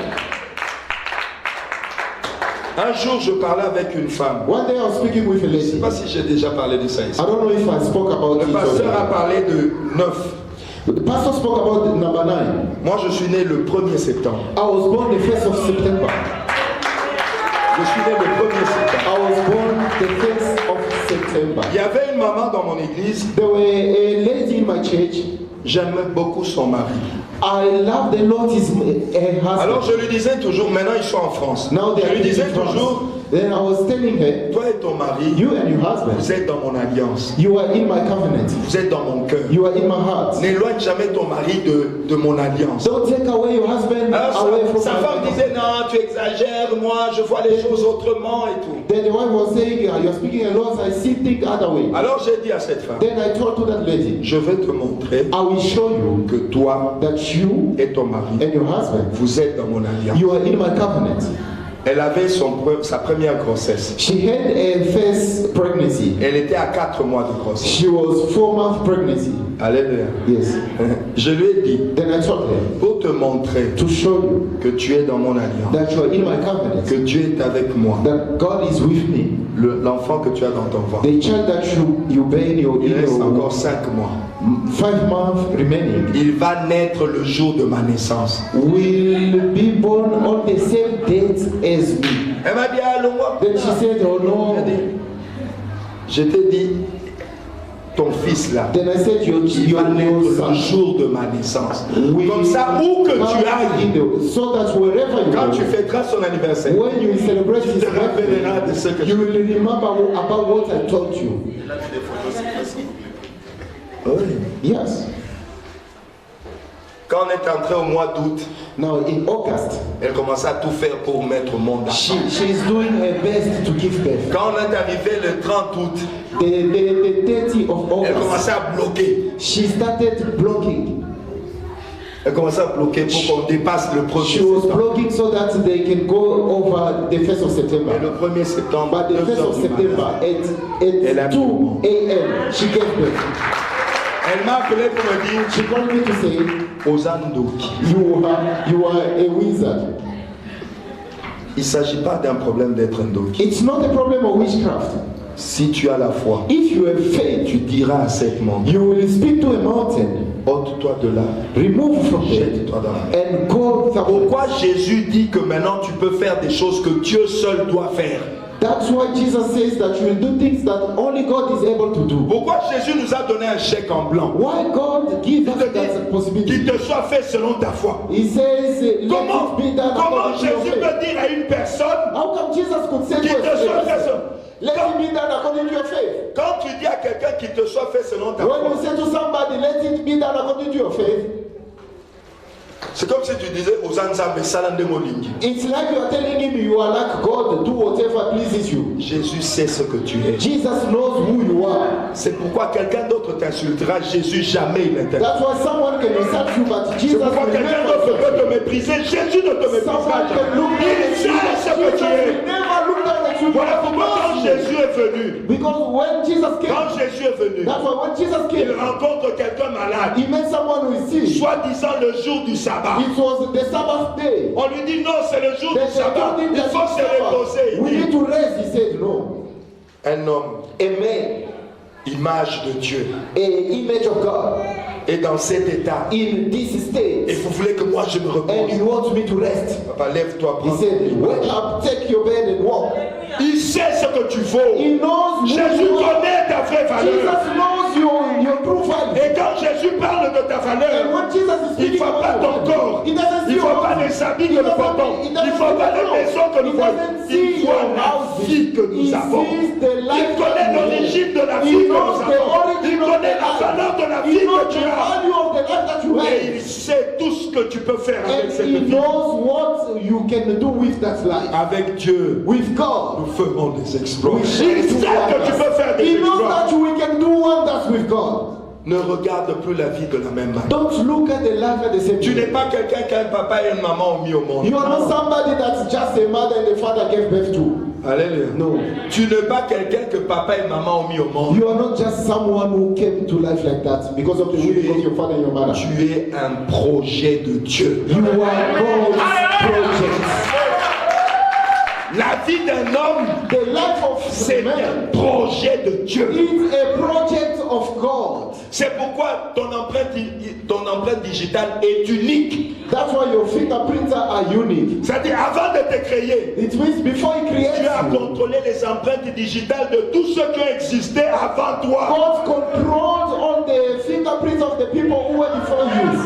S1: Un jour, je parlais avec une femme.
S2: One day I was speaking with a
S1: Je ne sais
S2: lady.
S1: pas si j'ai déjà parlé de ça ici.
S2: I don't know if I spoke about
S1: Le
S2: it
S1: pasteur a
S2: already.
S1: parlé de 9.
S2: The pastor spoke about number 9.
S1: Moi, je suis né le 1er septembre.
S2: I was born the 1st of September.
S1: Je suis né le 1er septembre.
S2: I was born the 1st of September.
S1: Il y avait une maman dans mon église.
S2: There were a lady in my church.
S1: J'aimais beaucoup son mari.
S2: I love the Lord, her husband.
S1: Alors je lui disais toujours, maintenant ils sont en France.
S2: Now they
S1: Je
S2: are
S1: lui disais
S2: in France.
S1: toujours,
S2: Then I was telling her,
S1: toi et ton mari,
S2: you and your husband,
S1: vous êtes dans mon alliance.
S2: you are in my covenant.
S1: Vous êtes dans mon cœur.
S2: You are in my heart.
S1: N'éloigne jamais ton mari de mon alliance.
S2: Don't take away your husband
S1: Alors
S2: away from
S1: sa
S2: my
S1: femme
S2: covenant.
S1: disait, non, tu exagères, moi je vois les choses autrement et tout.
S2: Then the wife was saying, you're speaking a lot, I see things other way.
S1: Alors j'ai dit à cette femme,
S2: Then I told to that lady,
S1: je vais te montrer
S2: I will show you
S1: que toi
S2: that you
S1: et ton mari,
S2: and your husband,
S1: vous êtes dans mon alliance.
S2: you are in my covenant.
S1: Elle avait sa première grossesse.
S2: She had a first pregnancy.
S1: Elle était à 4 mois de grossesse.
S2: She was 4-month pregnancy.
S1: Alléluia.
S2: Yes.
S1: Je lui ai dit,
S2: Then I told her
S1: pour te montrer
S2: to show you
S1: que tu es dans mon alliance,
S2: that you are in my covenant,
S1: que Dieu est avec moi,
S2: that God is with me.
S1: l'enfant que tu as dans ton ventre,
S2: The child that you bear in your,
S1: il reste encore 5 mois.
S2: 5 months remaining
S1: Il va naître le jour de ma naissance.
S2: will be born on the same date as me.
S1: Elle m'a dit, allons-moi.
S2: Then she said, oh no.
S1: Je t'ai dit, ton fils là,
S2: Then I said,
S1: il va naître
S2: your
S1: le
S2: son.
S1: jour de ma naissance.
S2: will
S1: Comme ça, où que tu ailles,
S2: so that wherever you
S1: quand
S2: go,
S1: tu fêteras son anniversaire,
S2: when you celebrate
S1: tu
S2: his
S1: te
S2: birthday,
S1: rappelleras de ce que
S2: you will remember about what I told you.
S1: Oui.
S2: Yes.
S1: Quand on est entré au mois d'août,
S2: Now in August,
S1: elle commençait à tout faire pour mettre au monde
S2: she
S1: d'argent.
S2: is doing her best to give birth.
S1: Quand on est arrivé le 30 août,
S2: The 30 of
S1: elle
S2: August,
S1: commençait à bloquer.
S2: she started blocking.
S1: Elle commençait à bloquer pour qu'on dépasse le 1er
S2: She was
S1: septembre.
S2: blocking so that they can go over the 1st of
S1: Et
S2: September.
S1: le 1er septembre,
S2: But the
S1: 9
S2: 1st
S1: heures
S2: of
S1: du
S2: September,
S1: Elle a
S2: at 2 a.m., she gave birth.
S1: elle m'a appelé pour me dire,
S2: She called me to say,
S1: Ozandoki.
S2: you are a wizard.
S1: Il ne s'agit pas d'un problème d'être un doki.
S2: It's not a problem of witchcraft.
S1: Si tu as la foi,
S2: If you have faith,
S1: tu diras à cette montagne,
S2: you will speak to a mountain,
S1: ôte-toi de là,
S2: remove from there,
S1: jette-toi dans la mer.
S2: and go somewhere.
S1: Pourquoi Jésus dit que maintenant tu peux faire des choses que Dieu seul doit faire?
S2: That's why Jesus says that you will do things that only God is able to do.
S1: Pourquoi Jésus nous a donné un chèque en blanc?
S2: Why God gives us
S1: Il te
S2: that
S1: dit
S2: possibility?
S1: qu'il te soit fait selon ta foi.
S2: He says, let
S1: Comment,
S2: it be done
S1: comment
S2: according to your
S1: Jésus
S2: faith.
S1: peut dire à une personne
S2: How come Jesus could say
S1: qu'il
S2: to
S1: te soit fait
S2: us,
S1: selon...
S2: let it be done according to your faith?
S1: Quand tu dis à quelqu'un qu'il te soit fait selon ta
S2: When you
S1: foi,
S2: say to somebody, let it be done according to your faith,
S1: c'est comme si tu disais aux Anzambe Salande Molingi.
S2: it's like you are telling him you are like God, do whatever pleases you.
S1: Jésus sait ce que tu es.
S2: Jesus knows who you are.
S1: C'est pourquoi quelqu'un d'autre t'insultera, Jésus jamais il n'interviendra.
S2: That's why someone can insult you, but
S1: C'est
S2: Jesus
S1: pourquoi
S2: will
S1: quelqu'un
S2: never
S1: d'autre
S2: insult
S1: peut
S2: you.
S1: te mépriser, Jésus ne te méprisera
S2: Someone can look
S1: jamais.
S2: down
S1: Il
S2: at you,
S1: sait ce que
S2: Jesus
S1: tu
S2: will
S1: es.
S2: never look down at you.
S1: Voilà pourquoi quand Jésus est venu,
S2: Because when Jesus came,
S1: quand Jésus est venu,
S2: that's why when Jesus
S1: il
S2: came,
S1: rencontre quelqu'un malade,
S2: he met someone who is sick.
S1: soi-disant le jour du sabbat.
S2: It was the Sabbath day.
S1: On lui dit non, c'est le jour
S2: They
S1: du sabbat.
S2: told him
S1: Il
S2: that
S1: faut
S2: it's
S1: se
S2: Sabbath.
S1: reposer.
S2: We
S1: Il
S2: need
S1: dit,
S2: to rest. He said no.
S1: un homme,
S2: A man,
S1: image de Dieu,
S2: a image of God,
S1: est dans cet état.
S2: in this
S1: Et
S2: state,
S1: vous voulez que moi je me
S2: and
S1: repose.
S2: you want me to rest.
S1: Papa, lève-toi,
S2: He
S1: prends.
S2: said, wake up, take your bed and walk.
S1: Il sait ce que tu vaux.
S2: He knows who
S1: Jésus
S2: you are.
S1: connaît ta vraie valeur.
S2: Jesus knows your true value.
S1: Et quand Jésus parle de ta
S2: And
S1: valeur,
S2: when Jesus is
S1: il ne
S2: speaking
S1: faut pas ton
S2: about
S1: corps,
S2: it, he doesn't see
S1: il ne faut
S2: your
S1: pas
S2: house.
S1: les habits
S2: He
S1: que nous
S2: doesn't-
S1: portons,
S2: he
S1: il
S2: doesn't
S1: ne faut
S2: see
S1: pas
S2: the
S1: les
S2: clothes.
S1: maisons que nous
S2: He
S1: voyons.
S2: doesn't
S1: Il
S2: see
S1: voit
S2: your
S1: la
S2: houses.
S1: vie que nous
S2: He
S1: avons.
S2: sees the
S1: Il
S2: life
S1: connaît
S2: that we
S1: l'origine de la
S2: live.
S1: vie
S2: He
S1: que nous
S2: knows the
S1: avons.
S2: origin
S1: Il
S2: of
S1: connaît
S2: the
S1: la
S2: life.
S1: valeur de la
S2: He
S1: vie
S2: knows
S1: que tu
S2: the
S1: as.
S2: value of the life that you have.
S1: Et il sait tout ce que tu peux faire avec
S2: And
S1: cette
S2: he
S1: vie.
S2: knows what you can do with that life.
S1: Avec Dieu,
S2: With God.
S1: nous ferons des exploits.
S2: We
S1: Il
S2: shall do
S1: sait que tu peux faire des
S2: He knows
S1: exploits.
S2: that we can do wonders with God.
S1: Ne regarde plus la vie de la même manière.
S2: Don't look at the life at the same
S1: Tu n'es
S2: way.
S1: pas quelqu'un qu'un papa et une maman ont mis au monde.
S2: You are not somebody that's just a mother and a father gave birth to.
S1: Alléluia.
S2: No.
S1: Tu n'es pas quelqu'un que papa et maman ont mis au monde.
S2: You are not just someone who came to life like that because of the will of your father and your mother.
S1: Tu es un projet de Dieu.
S2: You are God's project.
S1: La vie d'un homme,
S2: the life of
S1: c'est
S2: man,
S1: un projet de Dieu.
S2: It's a project of God.
S1: C'est pourquoi ton empreinte digitale est unique.
S2: That's why your fingerprints are unique.
S1: C'est-à-dire, avant de te créer,
S2: It means before He creates
S1: Dieu a
S2: you,
S1: contrôlé les empreintes digitales de tous ceux qui ont existé avant toi.
S2: God controls all the fingerprints of the people who were before you.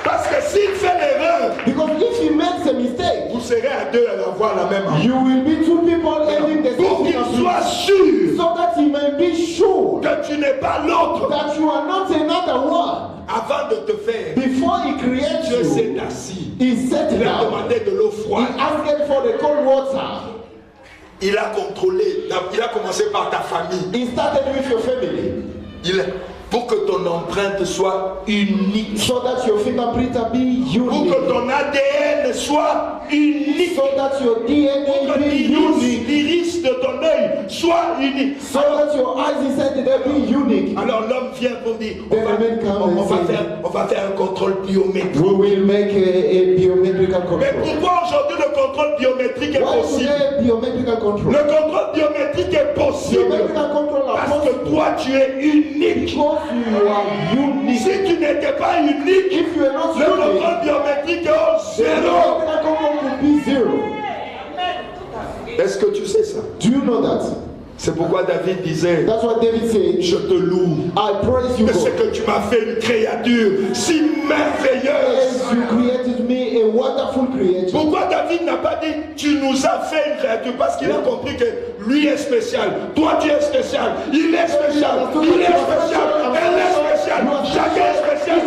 S1: Parce que s'il fait l'erreur,
S2: Because if He makes a mistake,
S1: vous serez à deux à avoir la même empreinte.
S2: you will be two people having the
S1: Pour
S2: same
S1: qu'il
S2: fingerprint.
S1: soit sûr
S2: So that He may be sure
S1: que tu n'es pas l'autre.
S2: that you are not another one.
S1: Avant de te faire,
S2: Before He creates
S1: Dieu
S2: you,
S1: s'est assis.
S2: He sat
S1: Il a
S2: down.
S1: demandé de l'eau
S2: He
S1: froide.
S2: asked for the cold water.
S1: Il a contrôlé. Il a commencé par ta famille.
S2: He started with your family.
S1: Pour que ton empreinte soit unique.
S2: So that your fingerprint be
S1: Pour
S2: unique.
S1: que ton ADN soit unique.
S2: So that your
S1: Pour
S2: DNA
S1: que
S2: be unique.
S1: l'iris de ton œil soit unique.
S2: So that your eyes inside they be unique.
S1: Alors l'homme vient pour dire, on va faire un contrôle biométrique.
S2: We will make a biometrical
S1: Mais
S2: control.
S1: pourquoi aujourd'hui le contrôle biométrique est
S2: Why
S1: possible?
S2: today biometrical control?
S1: Le contrôle biométrique est possible
S2: Biometrical control are
S1: parce que
S2: possible
S1: toi tu es unique.
S2: because you are unique.
S1: Si tu n'étais pas unique,
S2: If you are not
S1: le
S2: unique,
S1: contrôle biométrique est au
S2: the
S1: zéro.
S2: biometrical control could be zero.
S1: Est-ce que tu sais ça?
S2: Do you know that?
S1: C'est pourquoi David disait,
S2: That's what David said.
S1: je te loue.
S2: I praise you,
S1: Mais c'est
S2: God.
S1: que tu m'as fait une créature si merveilleuse.
S2: Yes, you created me a wonderful creature.
S1: Pourquoi David n'a pas dit tu nous as fait une créature? Parce qu'il a compris que lui est spécial. Toi tu es spécial. Il est spécial. Il est spécial. Elle est spéciale. Chacun est spécial.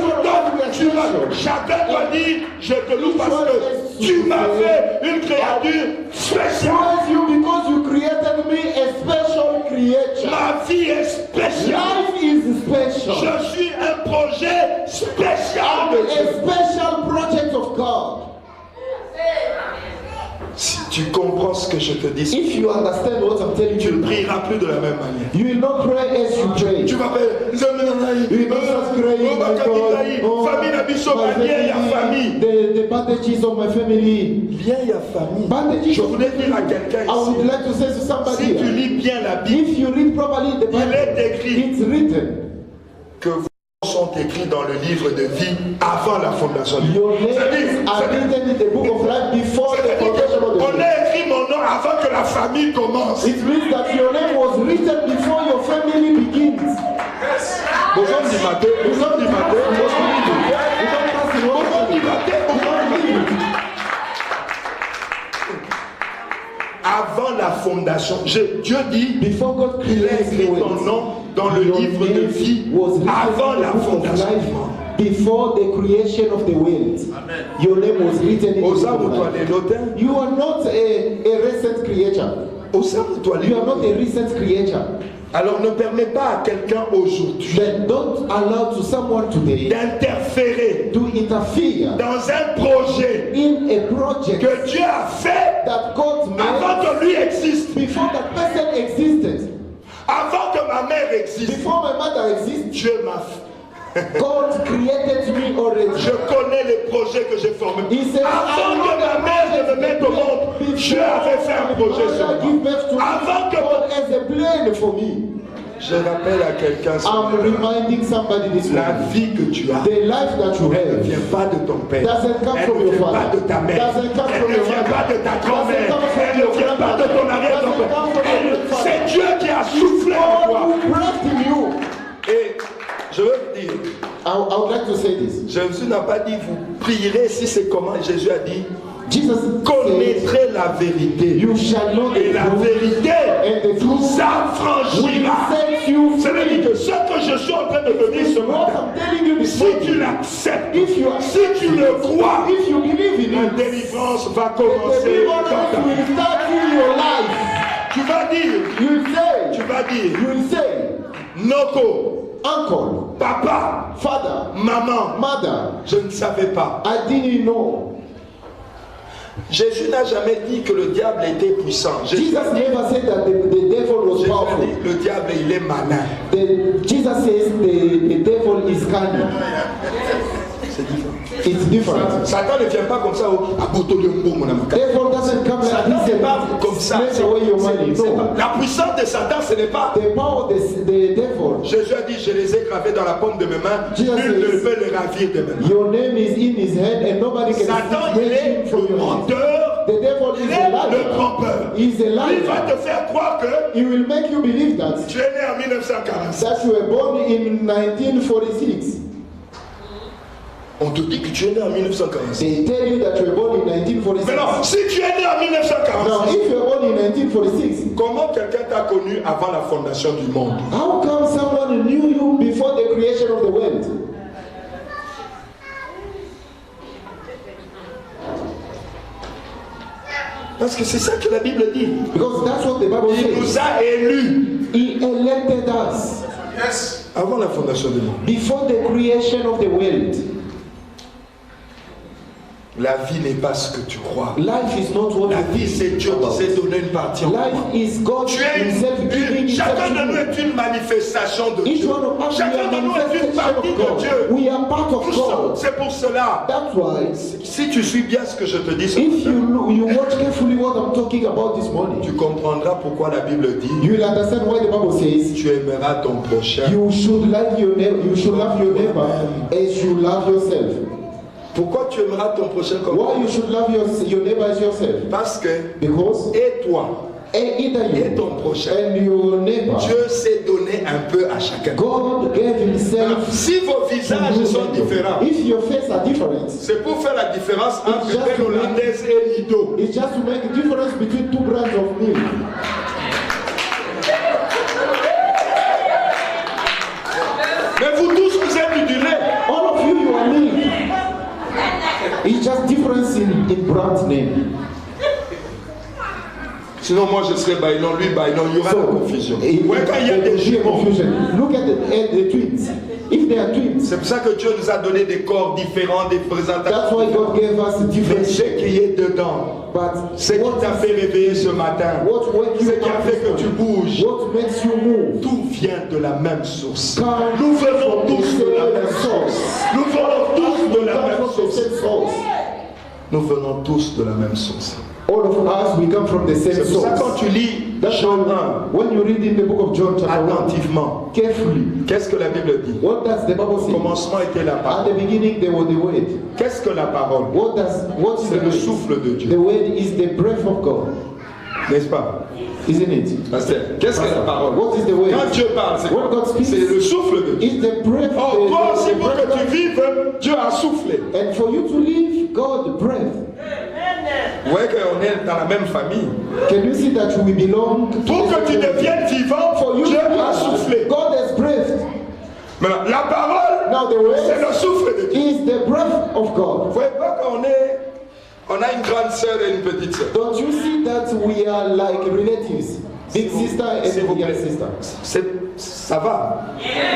S1: Donc chacun doit dire je te loue parce que tu m'as fait une créature spéciale.
S2: Praise you because you created me a special creature.
S1: Ma vie est spéciale.
S2: Life is special.
S1: Je suis un projet spécial de
S2: A
S1: Dieu.
S2: special project of God.
S1: Si tu comprends ce que je te dis,
S2: If you understand what I'm telling
S1: tu
S2: you,
S1: ne prieras plus de la même manière.
S2: you will not pray as you pray.
S1: Tu m'appelles famille Nabiso, il y a famille.
S2: The bandages of my family.
S1: Bien, il y a famille.
S2: Bandages
S1: Je
S2: of
S1: voulais dire à quelqu'un
S2: I would
S1: ici,
S2: like to say to
S1: si
S2: somebody,
S1: tu lis bien la Bible,
S2: if you read properly the
S1: il est
S2: Bible,
S1: écrit
S2: it's written.
S1: que vos noms sont écrits dans le livre de vie avant la fondation du
S2: Your
S1: monde.
S2: names are written in the book of life before the foundation of the
S1: On
S2: world.
S1: a écrit mon nom avant que la famille commence.
S2: It means that your name was written before your family begins.
S1: Bonjour du matin, bonjour du matin, avant la fondation, Dieu dit,
S2: Before God
S1: il a
S2: created
S1: écrit
S2: the
S1: ton
S2: world,
S1: nom dans le
S2: your
S1: livre de
S2: name
S1: vie
S2: was written
S1: avant
S2: in
S1: la
S2: the book of
S1: fondation
S2: life
S1: du monde.
S2: before the creation of the world. Your name was written in the book
S1: Osam
S2: of
S1: toi
S2: life.
S1: les lotins,
S2: You are not a recent creature.
S1: Osam toi les
S2: You are not a recent creature.
S1: Alors ne permets pas à quelqu'un aujourd'hui
S2: Then don't allow to someone today
S1: d'interférer
S2: to interfere
S1: dans un projet
S2: in a project
S1: que Dieu a fait
S2: that God
S1: avant
S2: made
S1: que lui existe,
S2: before that person existed.
S1: avant que ma mère existe.
S2: Before my mother existed,
S1: Dieu m'a fait.
S2: God created me already.
S1: Je connais les projets que j'ai formés.
S2: He said,
S1: Avant que ma mère ne me mette au monde, Dieu avait fait un projet sur moi. Avant que
S2: God has a plan for me.
S1: je rappelle à quelqu'un
S2: I'm reminding somebody this
S1: la
S2: morning.
S1: vie que tu as,
S2: The life that you
S1: elle ne
S2: have
S1: vient pas de ton père,
S2: doesn't come
S1: elle
S2: from
S1: ne
S2: your
S1: vient pas
S2: father.
S1: de ta mère,
S2: Doesn't come
S1: elle
S2: from
S1: ne
S2: your
S1: vient pas
S2: mother.
S1: de ta
S2: Doesn't
S1: grand-mère,
S2: come from
S1: elle ne
S2: your
S1: vient pas de ton
S2: grandmother.
S1: arrière-grand-père.
S2: Doesn't come from your grandfather.
S1: C'est Dieu qui a soufflé en
S2: God
S1: toi.
S2: who breathed in you.
S1: Et je veux vous dire,
S2: I would like to say this.
S1: Jésus n'a pas dit vous prierez si c'est comment. Jésus a dit
S2: Jesus said,
S1: connaîtrez la vérité.
S2: you shall know
S1: Et
S2: the
S1: la
S2: truth,
S1: vérité
S2: and the truth
S1: vous
S2: will
S1: affranchira.
S2: set you
S1: Ça veut dire
S2: free.
S1: que ce que je suis en train de te dire ce
S2: What
S1: matin,
S2: I'm telling you this
S1: si tu
S2: morning,
S1: l'acceptes,
S2: if you
S1: si tu le crois,
S2: if you believe in
S1: la
S2: it,
S1: délivrance va
S2: the
S1: commencer.
S2: deliverance will start in your life.
S1: Tu vas dire,
S2: You say,
S1: tu vas dire,
S2: you will say,
S1: Noko,
S2: uncle,
S1: papa,
S2: father,
S1: maman,
S2: mother,
S1: je ne savais pas.
S2: I didn't know.
S1: Jésus n'a jamais dit que le diable était puissant. Jésus
S2: Jesus
S1: a dit,
S2: never said that the devil was
S1: Jésus a
S2: powerful.
S1: dit, le diable il est malin.
S2: Jesus says the devil is cunning.
S3: C'est différent.
S2: It's different.
S3: Satan ne vient pas comme ça à boto de mbo, mon ami.
S2: Devil doesn't come like
S3: Satan
S2: this
S3: n'est pas
S2: and
S3: comme ça.
S2: snatch away your money. No.
S3: La puissance de Satan, ce n'est pas.
S2: The power of the devil.
S3: Jésus a dit, je les ai gravés dans la paume de mes mains.
S2: Jesus
S3: Nul ne
S2: says,
S3: peut les ravir de mes mains.
S2: your name is in his hand and nobody can
S3: Satan, il
S2: snatch
S3: est
S2: him from
S3: le
S2: your hand.
S3: menteur.
S2: The devil
S3: Il
S2: is
S3: est
S2: a
S3: le
S2: liar.
S3: trompeur.
S2: He's a
S3: Il va
S2: liar.
S3: te faire croire que
S2: He will make you believe that
S3: tu es né en 1946.
S2: that you were born in 1946.
S3: On te dit que tu es né en 1946.
S2: They tell you that you were born in 1946.
S3: Mais non, si tu es né en
S2: Now,
S3: 1946,
S2: if you were born in 1946,
S3: comment quelqu'un t'a connu avant la fondation du monde?
S2: how come someone knew you before the creation of the world?
S3: Parce que c'est ça que la Bible dit.
S2: Because that's what the Bible
S3: Il nous
S2: says.
S3: a élus
S2: He elected us
S3: avant la fondation du monde.
S2: before the creation of the world.
S3: La vie n'est pas ce que tu crois.
S2: Life is not what
S3: La
S2: you
S3: vie, c'est Dieu qui s'est donné une partie en toi.
S2: Life is God
S3: Tu es
S2: himself giving himself
S3: chacun de
S2: to
S3: nous
S2: you.
S3: est une manifestation de
S2: Each
S3: Dieu.
S2: one of us, we
S3: Chacun
S2: are
S3: de nous est une
S2: manifestation
S3: partie
S2: of
S3: de
S2: God.
S3: Dieu.
S2: We are part of
S3: Tout ça,
S2: God.
S3: c'est pour cela.
S2: That's why,
S3: Si tu suis bien ce que je te dis, ce
S2: if
S3: matin,
S2: you watch carefully what I'm talking about this morning,
S3: tu comprendras pourquoi la Bible dit
S2: you will understand why the Bible says
S3: tu aimeras ton prochain.
S2: you should love your neighbor. You should love your neighbor as you love yourself.
S3: Pourquoi tu aimeras ton prochain comme
S2: Why
S3: toi?
S2: you should love your neighbor as yourself?
S3: Parce que
S2: Because
S3: et toi
S2: either
S3: et
S2: you
S3: ton prochain,
S2: and your neighbor,
S3: Dieu s'est donné un peu à chacun.
S2: God gave Himself.
S3: Si vos
S2: to
S3: visages
S2: you.
S3: sont différents,
S2: If your face are different,
S3: c'est pour faire la différence entre
S2: just
S3: belle hollandaise et Lido.
S2: it's just to make a difference between two brands of milk.
S3: Mais vous tous, vous êtes du lait.
S2: All of you are milk. It's just difference in brand name.
S3: Sinon, moi je serais Baïnon, lui Baïnon, il y aura la confusion. Ouais, quand il y a
S2: there
S3: des
S2: will be a
S3: jumeaux.
S2: confusion. Look at the twins. If they are twins,
S3: C'est pour ça que Dieu nous a donné des corps différents, des
S2: that's
S3: présentations.
S2: why God gave us
S3: Mais
S2: different
S3: ce
S2: shape.
S3: qui est dedans,
S2: But
S3: ce qui t'a fait réveiller ce matin,
S2: what wake
S3: ce
S2: you
S3: qui a
S2: up
S3: fait
S2: this
S3: que tu
S2: morning?
S3: bouges,
S2: What makes you move?
S3: tout vient de la même source.
S2: Come
S3: Nous venons
S2: from
S3: tous
S2: the
S3: de la
S2: same
S3: même source.
S2: source.
S3: Nous venons tous de la
S2: Come
S3: même
S2: from the
S3: source.
S2: same source.
S3: Nous venons tous de la même source.
S2: All of us, we come from the same
S3: C'est pour ça
S2: source.
S3: quand tu lis
S2: That's
S3: Jean
S2: why
S3: 1
S2: when you read in the book of John chapter 1,
S3: attentivement,
S2: carefully,
S3: qu'est-ce que la Bible dit?
S2: what does the Bible
S3: Au
S2: say?
S3: commencement était la
S2: At
S3: parole.
S2: the beginning there was the word.
S3: Qu'est-ce que la parole?
S2: What is
S3: C'est
S2: the
S3: le
S2: word?
S3: souffle de
S2: The
S3: Dieu.
S2: word is the breath of God,
S3: N'est-ce pas?
S2: isn't it?
S3: Pasteur, qu'est-ce que la parole?
S2: What is the word?
S3: Quand Dieu parle, c'est
S2: When God speaks,
S3: c'est le souffle de Dieu.
S2: it's the breath.
S3: Oh, toi aussi, pour que tu
S2: breath.
S3: vives, Dieu a soufflé.
S2: And for you to live, God breath.
S3: Vous voyez qu'on est dans la même famille.
S2: Can you see that we belong to
S3: Pour
S2: the
S3: que tu
S2: same family?
S3: deviennes vivant,
S2: For you
S3: Dieu
S2: to
S3: a soufflé.
S2: God has breathed.
S3: Maintenant, la parole,
S2: Now the
S3: c'est
S2: word
S3: le souffle de Dieu.
S2: is the breath of
S3: Vous
S2: God.
S3: voyez pas qu'on a une grande sœur et une petite sœur.
S2: Don't you see that we are like relatives? Big sister
S3: S'il vous
S2: and
S3: plaît.
S2: young sister.
S3: Ça va.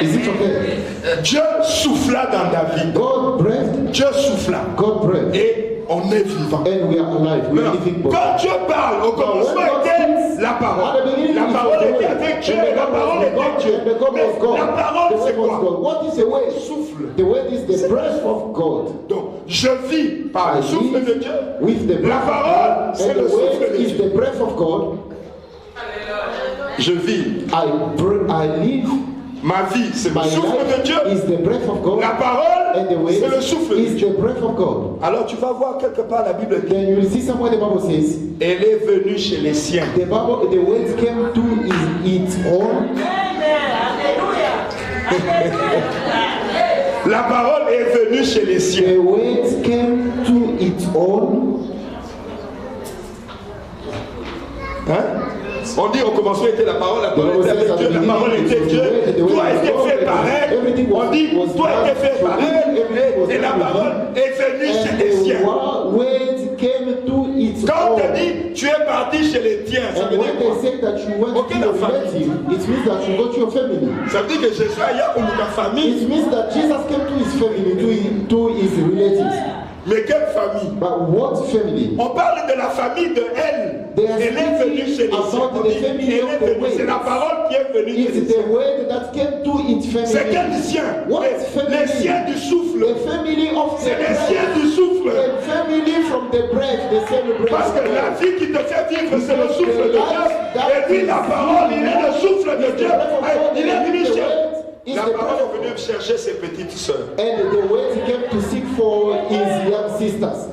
S2: Is it okay?
S3: Dieu souffla dans ta vie.
S2: God breathed,
S3: Dieu souffla.
S2: God breathed,
S3: Et on est vivant.
S2: and we are alive. We are
S3: Maintenant,
S2: living body.
S3: quand Dieu parle, au commencement était la parole. La parole était avec Dieu et la parole était Dieu. Mais la parole, c'est quoi?
S2: What is the word?
S3: Souffle.
S2: The word is the breath of God.
S3: Donc, je vis par le souffle de Dieu.
S2: With the
S3: La
S2: breath
S3: parole,
S2: of
S3: c'est
S2: God.
S3: le
S2: And the
S3: souffle
S2: word
S3: de
S2: is
S3: Dieu.
S2: the breath of God.
S3: Je vis.
S2: I live.
S3: Ma vie, c'est le
S2: My
S3: souffle de Dieu.
S2: life is the breath of God.
S3: La
S2: And
S3: parole,
S2: the
S3: c'est le
S2: word
S3: souffle de
S2: is
S3: Dieu.
S2: the breath of God.
S3: Alors tu vas voir quelque part la Bible dit.
S2: Then you will see somewhere the Bible says,
S3: Elle est venue chez les siens.
S2: the word came to its own.
S3: La parole est venue chez les siens.
S2: The word came to its own.
S3: Hein? On dit au commencement était la parole était avec Dieu, la parole était Dieu, tout a été fait par elle. On dit tout a été fait par elle, et la parole est venue chez les
S2: And
S3: siens.
S2: the word came to its
S3: Quand on te
S2: own.
S3: dit tu es parti chez les tiens, ça veut
S2: And
S3: dire
S2: when
S3: quoi?
S2: they say that you went
S3: Okay,
S2: to your
S3: la famille.
S2: relative, it means that you go to your family.
S3: Ça veut dire que Jésus a eu pour ta famille.
S2: It means that Jesus came to his family, to his relatives.
S3: Mais quelle famille?
S2: But what family?
S3: On parle de la famille de elle. Elle est venue chez les siens. C'est la parole qui est venue chez les siens. C'est quel sien? Les siens du souffle. C'est les siens du souffle. Parce que la vie qui te fait vivre, c'est le souffle de Dieu. Et puis la parole, il est le souffle de Dieu. Il est venu chercher. La parole est venue chercher ses petites sœurs.
S2: And the way he came to seek for his young sisters.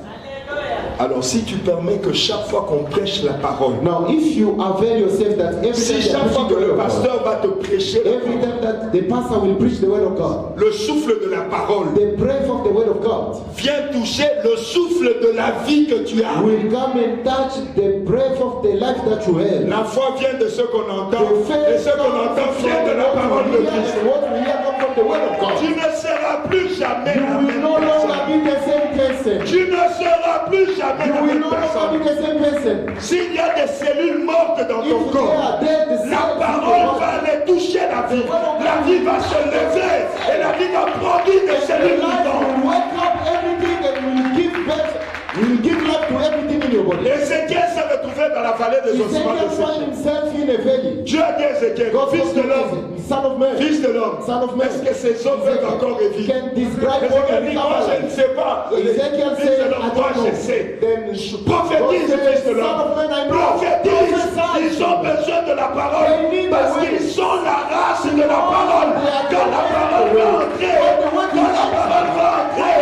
S3: Alors si tu permets que chaque fois qu'on prêche la parole,
S2: now if you avail yourself that every
S3: si chaque fois que le pasteur va te prêcher,
S2: every time that the pastor will preach the word of God,
S3: le souffle de la parole,
S2: the breath of the word of God,
S3: vient toucher le souffle de la vie que tu as.
S2: Will come and touch the breath of the life that you have.
S3: La foi vient de ce qu'on entend, et ce qu'on entend vient de la parole de Christ.
S2: What we hear come from the word of God.
S3: Tu ne seras plus jamais la
S2: You will
S3: même
S2: no longer
S3: personne.
S2: be the same person.
S3: Tu ne seras plus jamais
S2: You
S3: la
S2: will
S3: même
S2: no longer
S3: personne.
S2: be the same person.
S3: S'il y a des cellules mortes dans ton
S2: If they
S3: corps,
S2: are dead, the
S3: la
S2: cells
S3: parole va aller toucher la vie. La vie va se lever et la vie va produire des cellules vivantes.
S2: will wake up everything and will give birth, will give life to everything in your body.
S3: Ézéchiel s'est retrouvé dans la vallée des ossements de
S2: Ezekiel found
S3: Séchem.
S2: himself in a valley.
S3: Dieu a dit à Ézéchiel,
S2: God
S3: fils de l'homme,
S2: son of man,
S3: fils de l'homme,
S2: son of man.
S3: est-ce que ces hommes peuvent encore revivre?
S2: Can describe what
S3: Ézéchiel dit, moi je ne sais pas.
S2: Ezekiel
S3: Fils de
S2: said,
S3: l'homme,
S2: I
S3: moi
S2: don't
S3: je
S2: know.
S3: sais.
S2: Then
S3: Prophétise,
S2: God said,
S3: fils de
S2: son
S3: l'homme.
S2: of man, I know.
S3: Prophétise.
S2: Prophesy.
S3: Ils ont besoin de la parole
S2: They need the
S3: parce
S2: word.
S3: qu'ils sont la race de la parole. Quand la parole va entrer, quand la parole va entrer,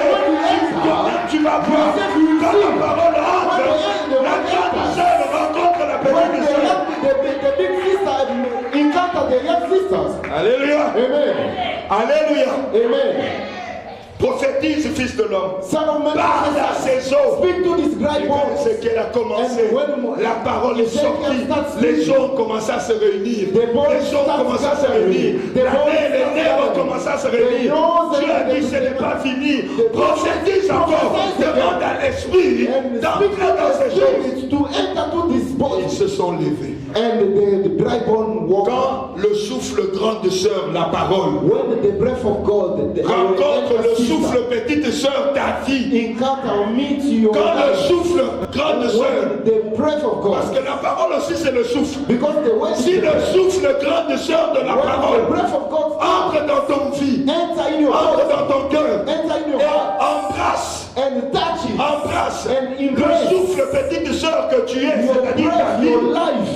S3: toi-même tu vas voir. Quand la parole entre, la grande sœur rencontre la
S2: When
S3: petite sœur.
S2: the big sister encounter the young sisters.
S3: Alléluia.
S2: Amen.
S3: Alléluia.
S2: Amen.
S3: Prophétise, fils de l'homme.
S2: Son of man,
S3: Parle à ces eaux.
S2: speak to this dry
S3: Et quand
S2: bones.
S3: Ézéchiel a commencé, la parole est sortie. Les eaux ont commencé à se réunir. Les eaux ont commencé à se réunir. Les nerfs ont commencé à se réunir. Dieu a dit ce n'est pas fini. Prophétise encore. Demande à l'esprit d'entrer dans ces choses.
S2: To enter to this
S3: Ils
S2: body.
S3: se sont levés.
S2: And the dry bone walk.
S3: Quand le souffle grande sœur, la parole,
S2: When the breath of God
S3: rencontre le souffle petite sœur, ta vie.
S2: encounter meet your
S3: Quand le
S2: life.
S3: souffle grande sœur,
S2: When the breath of
S3: parce
S2: God.
S3: que la parole aussi c'est le souffle.
S2: Because the way
S3: Si le souffle grande sœur de la
S2: when the
S3: parole
S2: breath of God
S3: entre dans ton vie,
S2: enter in your
S3: entre
S2: heart,
S3: dans ton cœur,
S2: enter in your
S3: et
S2: heart
S3: embrasse,
S2: and touch it
S3: embrasse
S2: and
S3: le
S2: embrace
S3: souffle petite sœur que tu es,
S2: your
S3: c'est-à-dire ta
S2: breath, your
S3: vie.
S2: life.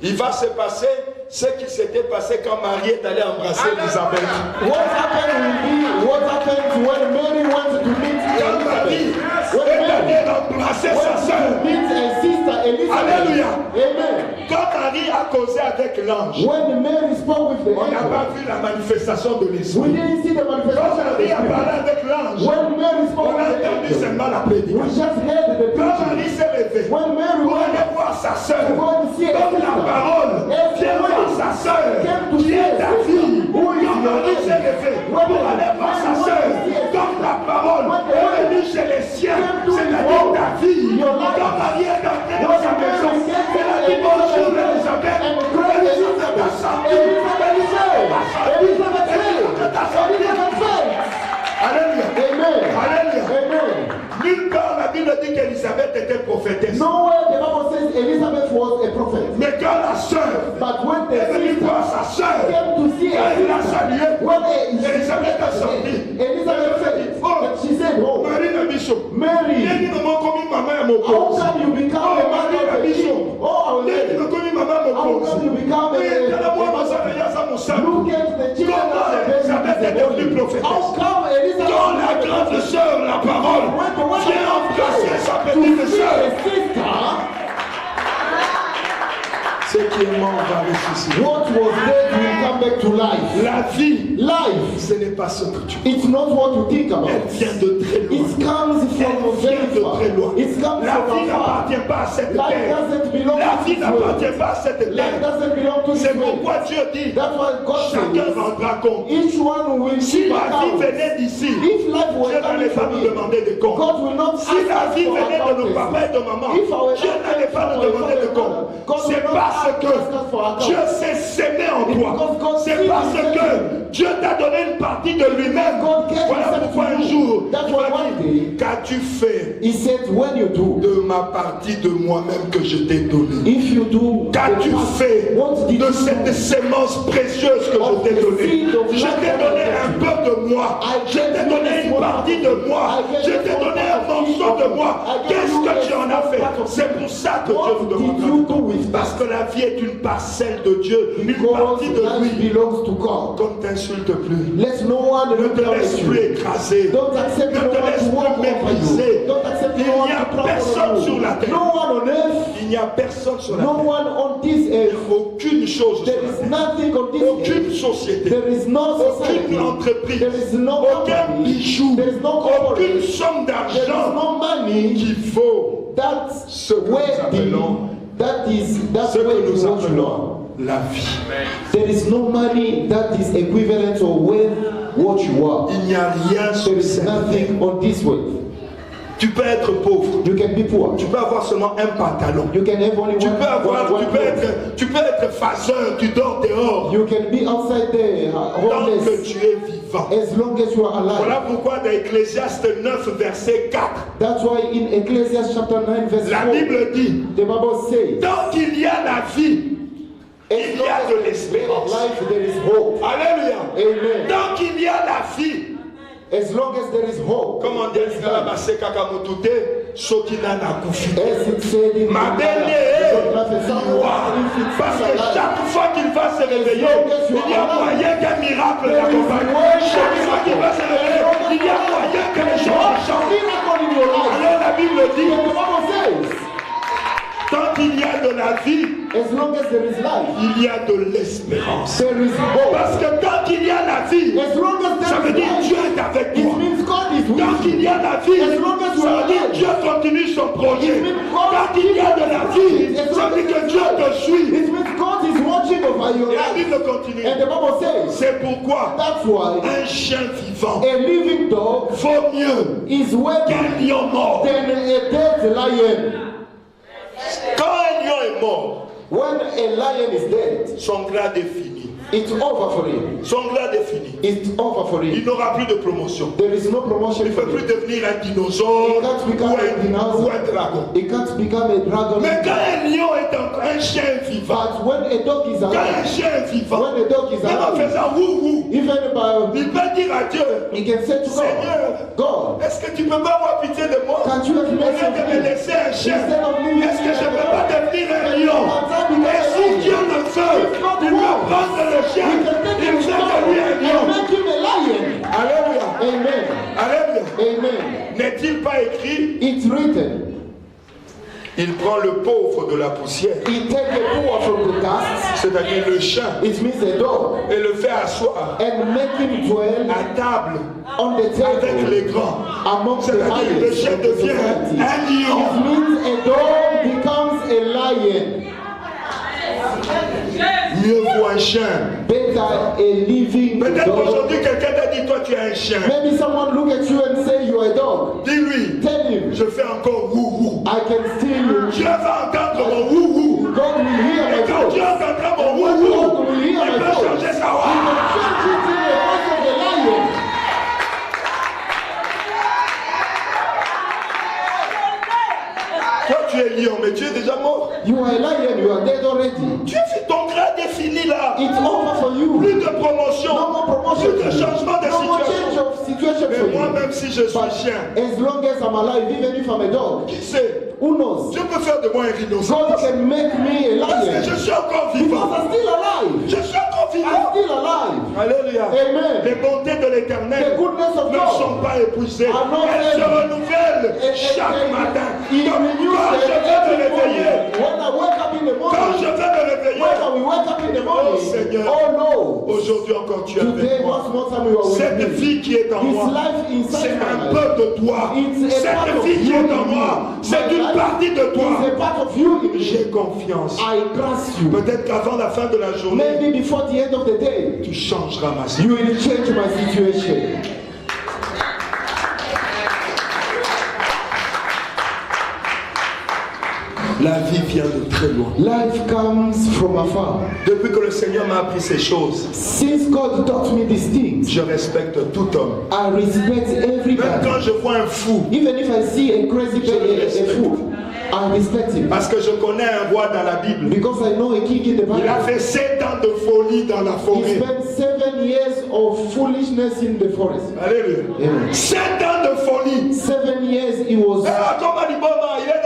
S3: Il va se passer ce qui s'était passé quand Marie est allée embrasser Elisabeth.
S2: What happened will be what happened when Mary went to meet
S3: Quand Marie
S2: When
S3: est
S2: Mary
S3: allée embrasser sa sœur.
S2: went to meet her sister Elizabeth.
S3: Alléluia.
S2: Amen.
S3: Quand Marie a causé avec l'ange,
S2: When Mary spoke with the
S3: on n'a
S2: angel,
S3: pas vu la manifestation de
S2: we
S3: l'esprit.
S2: didn't see the
S3: Quand
S2: manifestation of the
S3: Marie a
S2: Spirit.
S3: parlé avec l'ange,
S2: When Mary
S3: on
S2: spoke
S3: a
S2: with the
S3: entendu
S2: angel,
S3: seulement la
S2: we
S3: prédication.
S2: just heard the
S3: Quand
S2: preaching.
S3: Marie s'est levée
S2: When Mary
S3: pour
S2: went
S3: aller voir sa sœur,
S2: to go and see her
S3: comme la
S2: sister,
S3: parole vient voir sa sœur, qui est ta fille. Quand Marie s'est levée pour aller voir sa sœur, comme la parole est venue chez les siens, c'est-à-dire ta fille. Quand Marie est entrée dans sa maison, elle a dit bonjour Elisabeth. Elisabeth t'a senti. Elisabeth t'a senti. Alléluia.
S2: Amen.
S3: Alléluia.
S2: Amen.
S3: Nulle part la Bible dit qu'Elisabeth était prophétesse.
S2: Nowhere the Bible says Elizabeth was a prophet.
S3: Mais quand la sœur
S2: But when
S3: est
S2: the
S3: venue
S2: sister
S3: voir sa sœur,
S2: came to see
S3: quand
S2: her
S3: elle l'a
S2: sister,
S3: saluée,
S2: when
S3: Elisabeth a sorti.
S2: Elizabeth said, she said, oh,
S3: Marie na biso.
S2: Mary,
S3: Neni maman komi mama ya
S2: how
S3: mokonzi.
S2: come you become a man
S3: Marie na
S2: of the
S3: biso.
S2: king? Oh,
S3: Neni makomi mama ya
S2: how come
S3: mokonzi.
S2: you become
S3: Mais tala mwa
S2: a
S3: masala ya za mosala.
S2: look at the children
S3: Comment
S2: of
S3: Elisabeth est devenue prophétesse?
S2: How come Elizabeth
S3: Quand la grande sœur, la parole, vient embrasser sa petite
S2: to see
S3: sœur,
S2: a sister?
S3: ce qui est mort va ressusciter.
S2: What was dead will come back to life.
S3: La vie,
S2: Life,
S3: ce n'est pas ce que tu
S2: it's not what you think about.
S3: Elle vient de très loin.
S2: It comes
S3: Elle
S2: from
S3: vient
S2: very
S3: de
S2: far.
S3: très loin.
S2: It comes
S3: La
S2: from
S3: vie
S2: afar.
S3: n'appartient pas à cette
S2: Life
S3: terre.
S2: doesn't belong
S3: La
S2: to
S3: vie
S2: this world.
S3: n'appartient pas à cette
S2: Life
S3: terre.
S2: doesn't belong to this
S3: C'est
S2: world.
S3: pourquoi Dieu dit,
S2: That's why God
S3: chacun
S2: says,
S3: rendra compte.
S2: each one will
S3: Si
S2: give
S3: la vie
S2: account.
S3: venait d'ici,
S2: If life
S3: Dieu
S2: were
S3: n'allait
S2: coming
S3: pas
S2: from
S3: nous
S2: me,
S3: demander de compte.
S2: God will not
S3: Si la
S2: ask
S3: vie
S2: us for
S3: venait de nos
S2: accountancy.
S3: papas et de maman,
S2: If our
S3: Dieu n'allait pas nous demander de compte. C'est parce parce que Dieu s'est sémé en toi. C'est parce que Dieu t'a donné une partie de lui-même. Voilà pourquoi un jour, qu'as-tu fait de ma partie de moi-même que je t'ai donnée? Qu'as-tu fait de cette sémence précieuse que je t'ai donnée? Je t'ai donné un peu de moi. Je t'ai donné une partie de moi. Je t'ai donné un morceau de moi. Qu'est-ce que tu en as fait? C'est pour ça que Dieu vous demande. Parce que la vie est une parcelle de Dieu, une partie de lui. Donc t'insulte plus. Ne te laisse plus écraser. Ne te laisse plus mépriser. Il n'y a personne sur la terre. Il n'y a personne sur la terre. Aucune chose sur la terre. Aucune société. Aucune entreprise. Aucun bijou. Aucune somme d'argent qui vaut ce que nous appelons la vie.
S2: There is no money that is equivalent or worth what you are.
S3: Il n'y a rien sur
S2: There is nothing on this world.
S3: Tu peux être pauvre.
S2: You can be poor.
S3: Tu peux avoir seulement un pantalon.
S2: You can have only
S3: tu peux être faseur, tu dors dehors.
S2: You can be outside there,
S3: tant que tu es vivant.
S2: As long as you are alive.
S3: Voilà pourquoi dans Ecclésiaste 9 verset 4.
S2: That's why in Ecclesiastes chapter 9 verse 4.
S3: La Bible dit.
S2: The Bible says.
S3: Tant qu'il y a la vie, il y a de l'espérance.
S2: Life, there is hope.
S3: Alléluia.
S2: Amen.
S3: Tant qu'il y a la vie.
S2: As long as there is hope.
S3: Comme on dit, parce que chaque fois qu'il va se réveiller, il y a moyen qu'un miracle l'accompagne. Chaque fois qu'il va se réveiller, il y a moyen que les choses changent. Alors la Bible dit, tant qu'il y a de la vie,
S2: as long as there is life,
S3: il y a de l'espérance.
S2: There is hope.
S3: Parce que tant qu'il y a la vie,
S2: as long as there
S3: ça veut dire
S2: life,
S3: Dieu est avec toi.
S2: it means God is with
S3: Tant qu'il y a la vie,
S2: as long as
S3: ça veut dire Dieu continue son projet. Quand il y a de la vie, ça veut dire que Dieu te suit.
S2: It means God is watching over your
S3: Et la
S2: life.
S3: Bible continue.
S2: And the Bible says,
S3: c'est pourquoi
S2: that's why
S3: un chien vivant
S2: a living dog
S3: vaut mieux
S2: is worth
S3: qu'un lion mort.
S2: than a dead lion.
S3: Quand un lion est mort,
S2: when a lion is dead,
S3: son grade est fini.
S2: It's over for him.
S3: Son grade est fini.
S2: It's over for him.
S3: Il n'aura plus de promotion.
S2: There is no promotion.
S3: Il ne peut plus devenir un dinosaure ou un dragon.
S2: He can't become a dragon.
S3: Mais quand un lion est un chien vivant,
S2: but when a dog is alive,
S3: quand un chien est vivant,
S2: when a dog is
S3: même en
S2: alive,
S3: faisant wouhou,
S2: even about,
S3: il peut dire à Dieu,
S2: he can say to
S3: Seigneur,
S2: God,
S3: est-ce que tu peux pas avoir pitié de moi?
S2: can't you have mercy
S3: Au lieu de me laisser un chien, est-ce que je ne peux pas devenir un lion? Et si Dieu le veut, il peut prendre le chien, il fait de lui un lion. Alléluia.
S2: Amen.
S3: Alléluia.
S2: Amen.
S3: N'est-il pas écrit?
S2: It's written.
S3: Il prend le pauvre de la poussière.
S2: He takes the poor from the dust.
S3: C'est-à-dire le chien.
S2: It means a dog.
S3: Et le fait asseoir.
S2: And make him dwell
S3: à table.
S2: On the table.
S3: Avec les grands.
S2: C'est-à-dire
S3: le chien devient un lion.
S2: It means a dog becomes a lion.
S3: Mieux vaut un chien.
S2: Better a living dog.
S3: Peut-être qu'aujourd'hui quelqu'un t'a dit toi tu es un chien.
S2: Maybe someone look at you and say you are a dog.
S3: Dis-lui.
S2: Tell him.
S3: Je fais encore wouhou.
S2: I can still.
S3: Dieu va entendre mon wouhou.
S2: God will hear my
S3: voice. Et quand Dieu entendra mon wouhou, il peut changer sa voix. Toi tu es lion, mais tu es déjà mort.
S2: You are a lion, you are dead already.
S3: Ton grade est fini là.
S2: It's over for you.
S3: Plus de promotion.
S2: No more promotion.
S3: Plus de changement de situation. Mais moi-même si je suis chien.
S2: As long as I'm alive, even if I'm a dog.
S3: Qui sait?
S2: Who knows?
S3: Dieu peut faire de moi un rhinocéros.
S2: God can make me a lion.
S3: Parce que je suis encore vivant.
S2: Because I'm still alive.
S3: Je suis encore vivant.
S2: I'm still alive.
S3: Alléluia.
S2: Amen.
S3: Les bontés de l'Éternel ne sont pas épuisées. Elles se renouvellent chaque matin. Quand je vais me réveiller, quand je vais me réveiller, oh Seigneur, aujourd'hui encore tu es avec moi. Cette vie qui est en moi, c'est un peu de toi. Cette vie qui est en moi, c'est une partie de toi. J'ai confiance. Peut-être qu'avant la fin de la journée, tu changeras ma situation. La vie vient de très loin.
S2: Life comes from afar.
S3: Depuis que le Seigneur m'a appris ces choses,
S2: Since God taught me these things,
S3: je respecte tout homme.
S2: I respect
S3: Même
S2: everybody.
S3: quand je vois un fou,
S2: Even if I see a crazy a fool, I respect him.
S3: parce que je connais un roi dans la Bible.
S2: Because I know a king in the Bible.
S3: Il a fait 7 ans de folie dans la
S2: He
S3: forêt.
S2: spent 7 years of foolishness in the forest.
S3: Alléluia.
S2: Amen.
S3: 7 ans de folie.
S2: 7 years he was
S3: Il est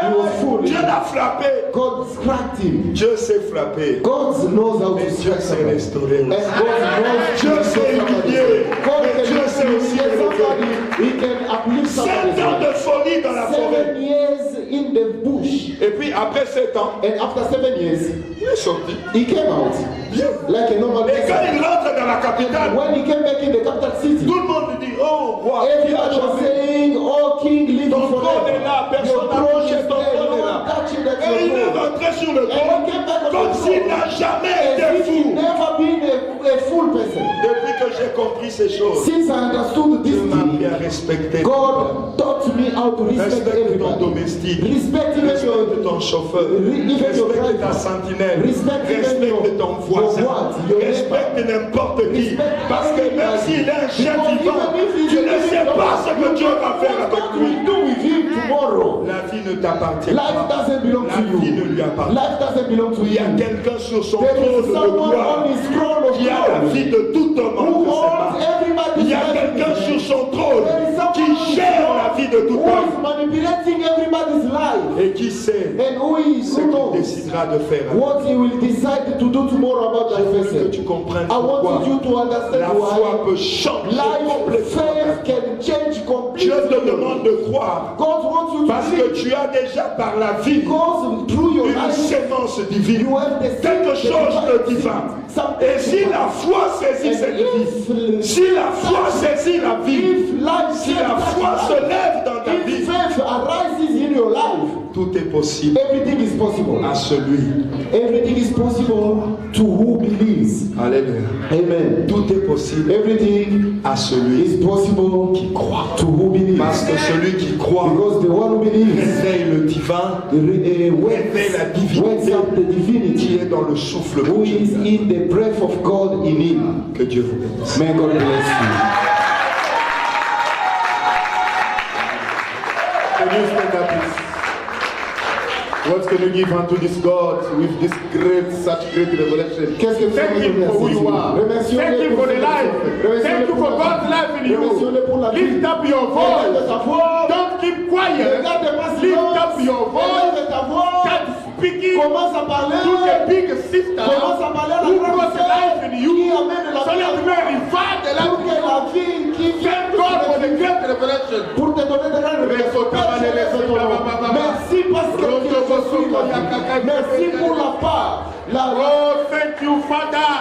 S3: devenu fou.
S2: foolish.
S3: Dieu l'a frappé.
S2: God cracked him.
S3: Dieu sait frapper.
S2: God knows how
S3: Mais
S2: to
S3: Dieu
S2: strike
S3: sait
S2: somebody.
S3: restaurer
S2: And
S3: aussi.
S2: God knows
S3: Dieu sait humilier.
S2: God
S3: Mais
S2: can
S3: Dieu sait aussi
S2: humiliate
S3: élever.
S2: somebody. He can uplift
S3: 7
S2: somebody.
S3: ans de folie dans la
S2: 7
S3: forêt.
S2: years in the bush.
S3: Et puis après 7 ans,
S2: And after 7 years,
S3: il est sorti.
S2: he came out
S3: Bien.
S2: like a normal
S3: Et quand
S2: person.
S3: il rentre dans la capitale,
S2: When he came back in the capital city,
S3: tout le monde lui dit, oh, wow,
S2: everybody was saying, oh, king, live
S3: ton trône
S2: forever.
S3: est là,
S2: Your
S3: personne n'a
S2: throne is
S3: touché ton
S2: there,
S3: trône
S2: no
S3: est là.
S2: one touching that
S3: Et il est
S2: your throne.
S3: rentré sur le
S2: And he
S3: trône
S2: came back on
S3: comme
S2: the
S3: s'il
S2: throne.
S3: n'a jamais
S2: As
S3: été
S2: if he
S3: fou.
S2: never been a full person.
S3: Depuis que j'ai compris ces choses,
S2: Since I understood this
S3: Dieu m'a appris
S2: thing,
S3: à respecter.
S2: God taught me how to respect
S3: Respecte ton
S2: everybody.
S3: domestique.
S2: Respect even
S3: Respecte
S2: your
S3: ton chauffeur.
S2: even your
S3: Respecte ta
S2: driver.
S3: sentinelle.
S2: Respect even
S3: Respecte ton voisin.
S2: your
S3: Respecte n'importe qui.
S2: Respect
S3: Parce que même
S2: everybody.
S3: s'il est un chef
S2: Because
S3: vivant,
S2: even if he
S3: tu
S2: is
S3: ne sais
S2: living
S3: pas ce que Dieu va faire
S2: what
S3: avec
S2: God
S3: lui.
S2: will do with him tomorrow.
S3: La vie ne t'appartient
S2: Life
S3: pas.
S2: doesn't belong
S3: La
S2: to
S3: vie ne
S2: you.
S3: lui appartient.
S2: Life doesn't belong to
S3: Il y a
S2: him.
S3: quelqu'un sur son
S2: There
S3: trône
S2: is
S3: de
S2: someone
S3: gloire
S2: on his throne of
S3: qui a la vie
S2: glory
S3: de tout homme
S2: who
S3: entre ses
S2: holds
S3: mains.
S2: everybody's
S3: Il y a
S2: life in
S3: quelqu'un
S2: his
S3: sur
S2: hand.
S3: son trône
S2: There is someone
S3: qui
S2: on his
S3: gère
S2: throne
S3: la vie de tout
S2: who is
S3: homme
S2: manipulating everybody's life.
S3: et qui sait
S2: And who
S3: ce qu'il
S2: knows
S3: décidera de faire.
S2: what he will decide to do tomorrow about
S3: Je
S2: that
S3: veux que
S2: person.
S3: tu comprennes
S2: I
S3: pourquoi
S2: wanted you to understand
S3: la foi
S2: why
S3: peut changer
S2: life,
S3: complètement.
S2: faith can change
S3: Dieu te
S2: completely.
S3: demande de croire
S2: God wants you to
S3: parce que
S2: believe
S3: tu as déjà par la vie
S2: because through your
S3: une
S2: life
S3: sémence divine,
S2: you have the
S3: quelque
S2: seed,
S3: chose
S2: the
S3: de divin.
S2: something
S3: Et si la foi saisit cette vie, si la foi saisit la vie,
S2: if life,
S3: si la foi se lève dans ta
S2: if
S3: vie,
S2: faith arises in your life,
S3: tout est possible
S2: everything is possible.
S3: à celui.
S2: Everything is possible to who believes.
S3: Alléluia.
S2: Amen.
S3: Tout est possible
S2: Everything
S3: à celui
S2: is possible qui croit to who believes.
S3: parce que celui qui croit
S2: Because the one who believes
S3: réveille le divin, réveille la
S2: wakes
S3: divinité
S2: up the
S3: qui
S2: divinity
S3: est dans le souffle de
S2: who
S3: Dieu.
S2: is in the breath of God in him.
S3: Que Dieu vous bénisse.
S2: May God bless you.
S1: Can you stand up, please? What can you give unto this God with this great, such great revelation?
S2: Qu'est-ce que
S1: Thank Him for who you are. Thank Him for the life. Thank you for God's life in you. Lift up your voice. Don't keep quiet. Lift up your voice. Start speaking to the big sister who brought life in you so that you may revive the life in you. Thank God for the great revelation.
S2: Pour te donner de la révélation. Merci parce que tu es sur la vie. Merci pour la part.
S1: Oh, thank you, Father,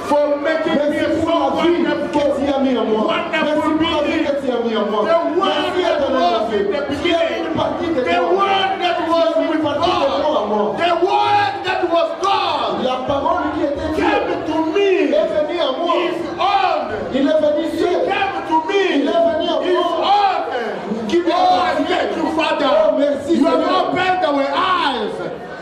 S1: for making me
S2: Merci pour
S1: so
S2: la vie
S1: wonderful.
S2: que tu as mis en moi. Merci
S1: Wonderful
S2: pour la vie
S1: being.
S2: que tu as mis en moi.
S1: The one
S2: Merci
S1: that was in the beginning. The one that was with God. The one that was God.
S2: La parole qui était Dieu
S1: Came to me.
S2: est venue à moi.
S1: His own.
S2: Il est venu seul.
S1: Came to me.
S2: Il est venu à
S1: His
S2: moi.
S1: own. Oh, I thank you, Father.
S2: Oh, merci,
S1: You have
S2: Seigneur.
S1: opened our eyes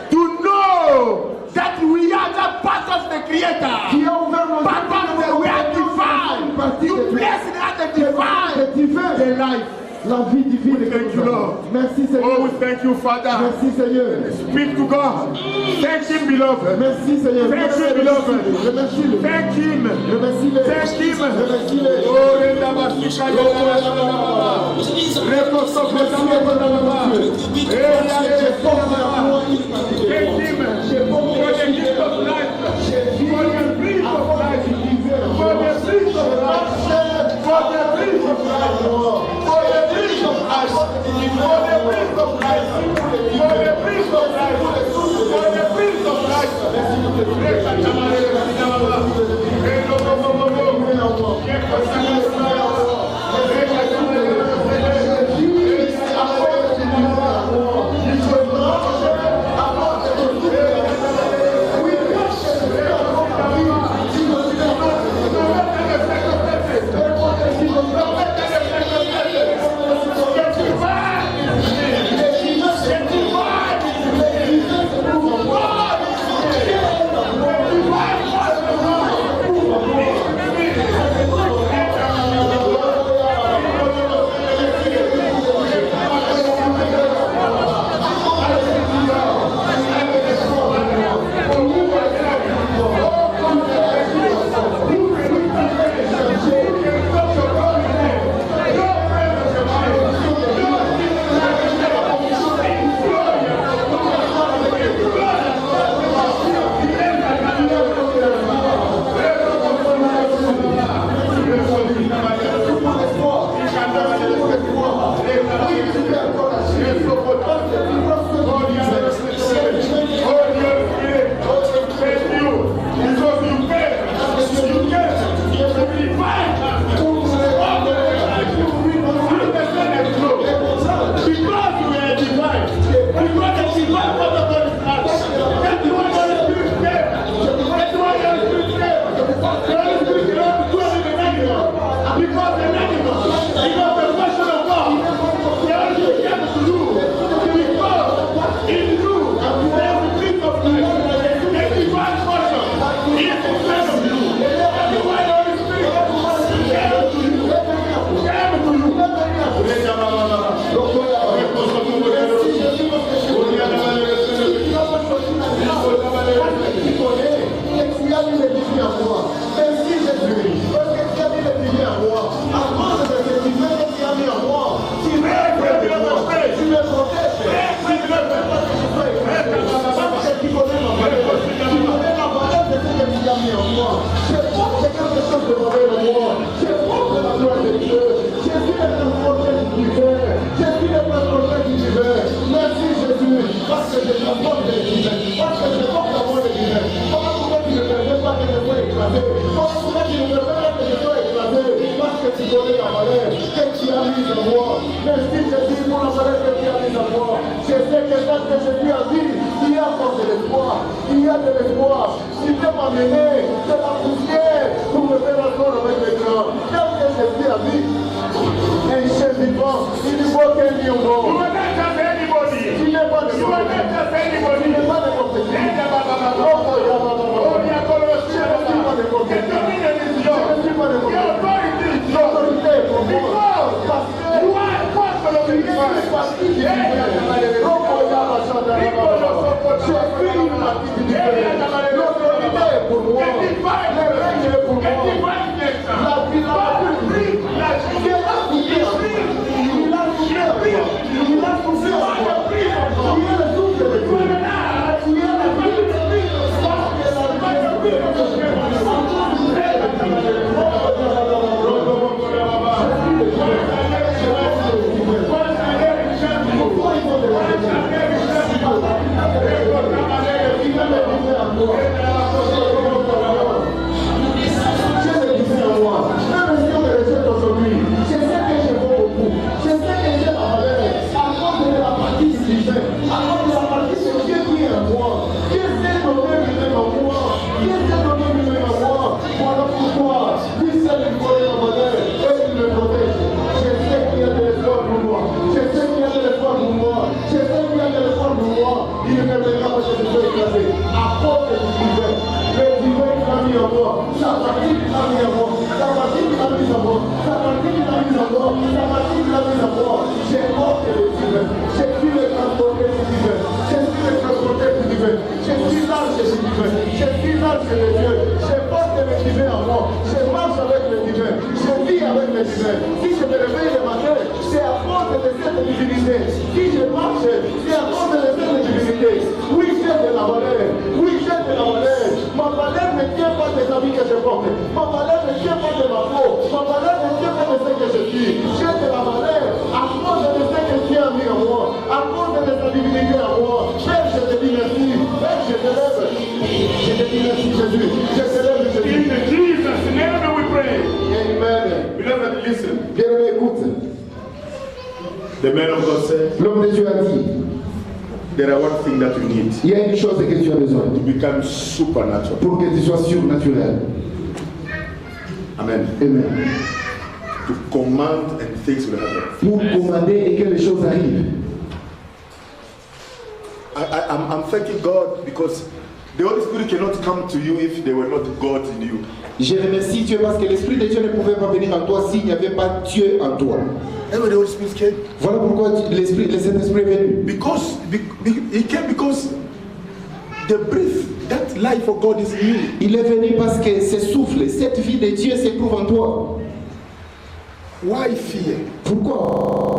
S1: to know that we are the part of the Creator.
S2: Qui a ouvert nos
S1: Part of the we are divine. You blessed us the divine.
S2: Le divin.
S1: The life.
S2: La vie divine.
S1: Thank you, Lord.
S2: Merci
S1: Oh,
S2: Seigneur.
S1: we thank you, Father.
S2: Merci Seigneur.
S1: Speak to God. Thank Him, beloved.
S2: Merci Seigneur.
S1: Thank you, beloved.
S2: Remercie-le.
S1: Thank Him.
S2: Remercie-le.
S1: Thank Him.
S2: Remercie-le.
S1: Oh, Renda Basika, Reko Soko Soko Baba. Thank Him for the gift of life, for the breeze of life, for the breeze of life, for the breeze of life, for the breeze of life, for the breeze of life, for the breeze of life, for the breeze of life. Reka Tamare Reka Baba. Reko Soko Baba. Reko Soko Baba. Reka Tamare Get
S2: moi. Tu peux m'amener de la poussière pour me faire encore avec les grands. Qu'est-ce que je suis à vie? Un chef vivant, il ne voit qu'un lion mort. Tu n'es pas de
S3: The man of God said,
S2: l'homme de Dieu a dit,
S3: there are one thing that you need.
S2: Il y a une chose que tu as besoin
S3: To become supernatural.
S2: pour que tu sois surnaturel.
S3: Amen.
S2: Amen.
S3: To command and things will happen.
S2: Pour commander et que les choses arrivent.
S3: I'm thanking God because the Holy Spirit cannot come to you if there were not God in you.
S2: Je remercie Dieu parce que l'Esprit de Dieu ne pouvait pas venir en toi s'il n'y avait pas Dieu en toi.
S3: And when the Holy Spirit came,
S2: voilà pourquoi le Saint-Esprit est venu.
S3: Because he came because the breath, that life of God is in you.
S2: Il est venu parce que ce souffle, cette vie de Dieu se trouve en toi.
S3: Why fear?
S2: Pourquoi?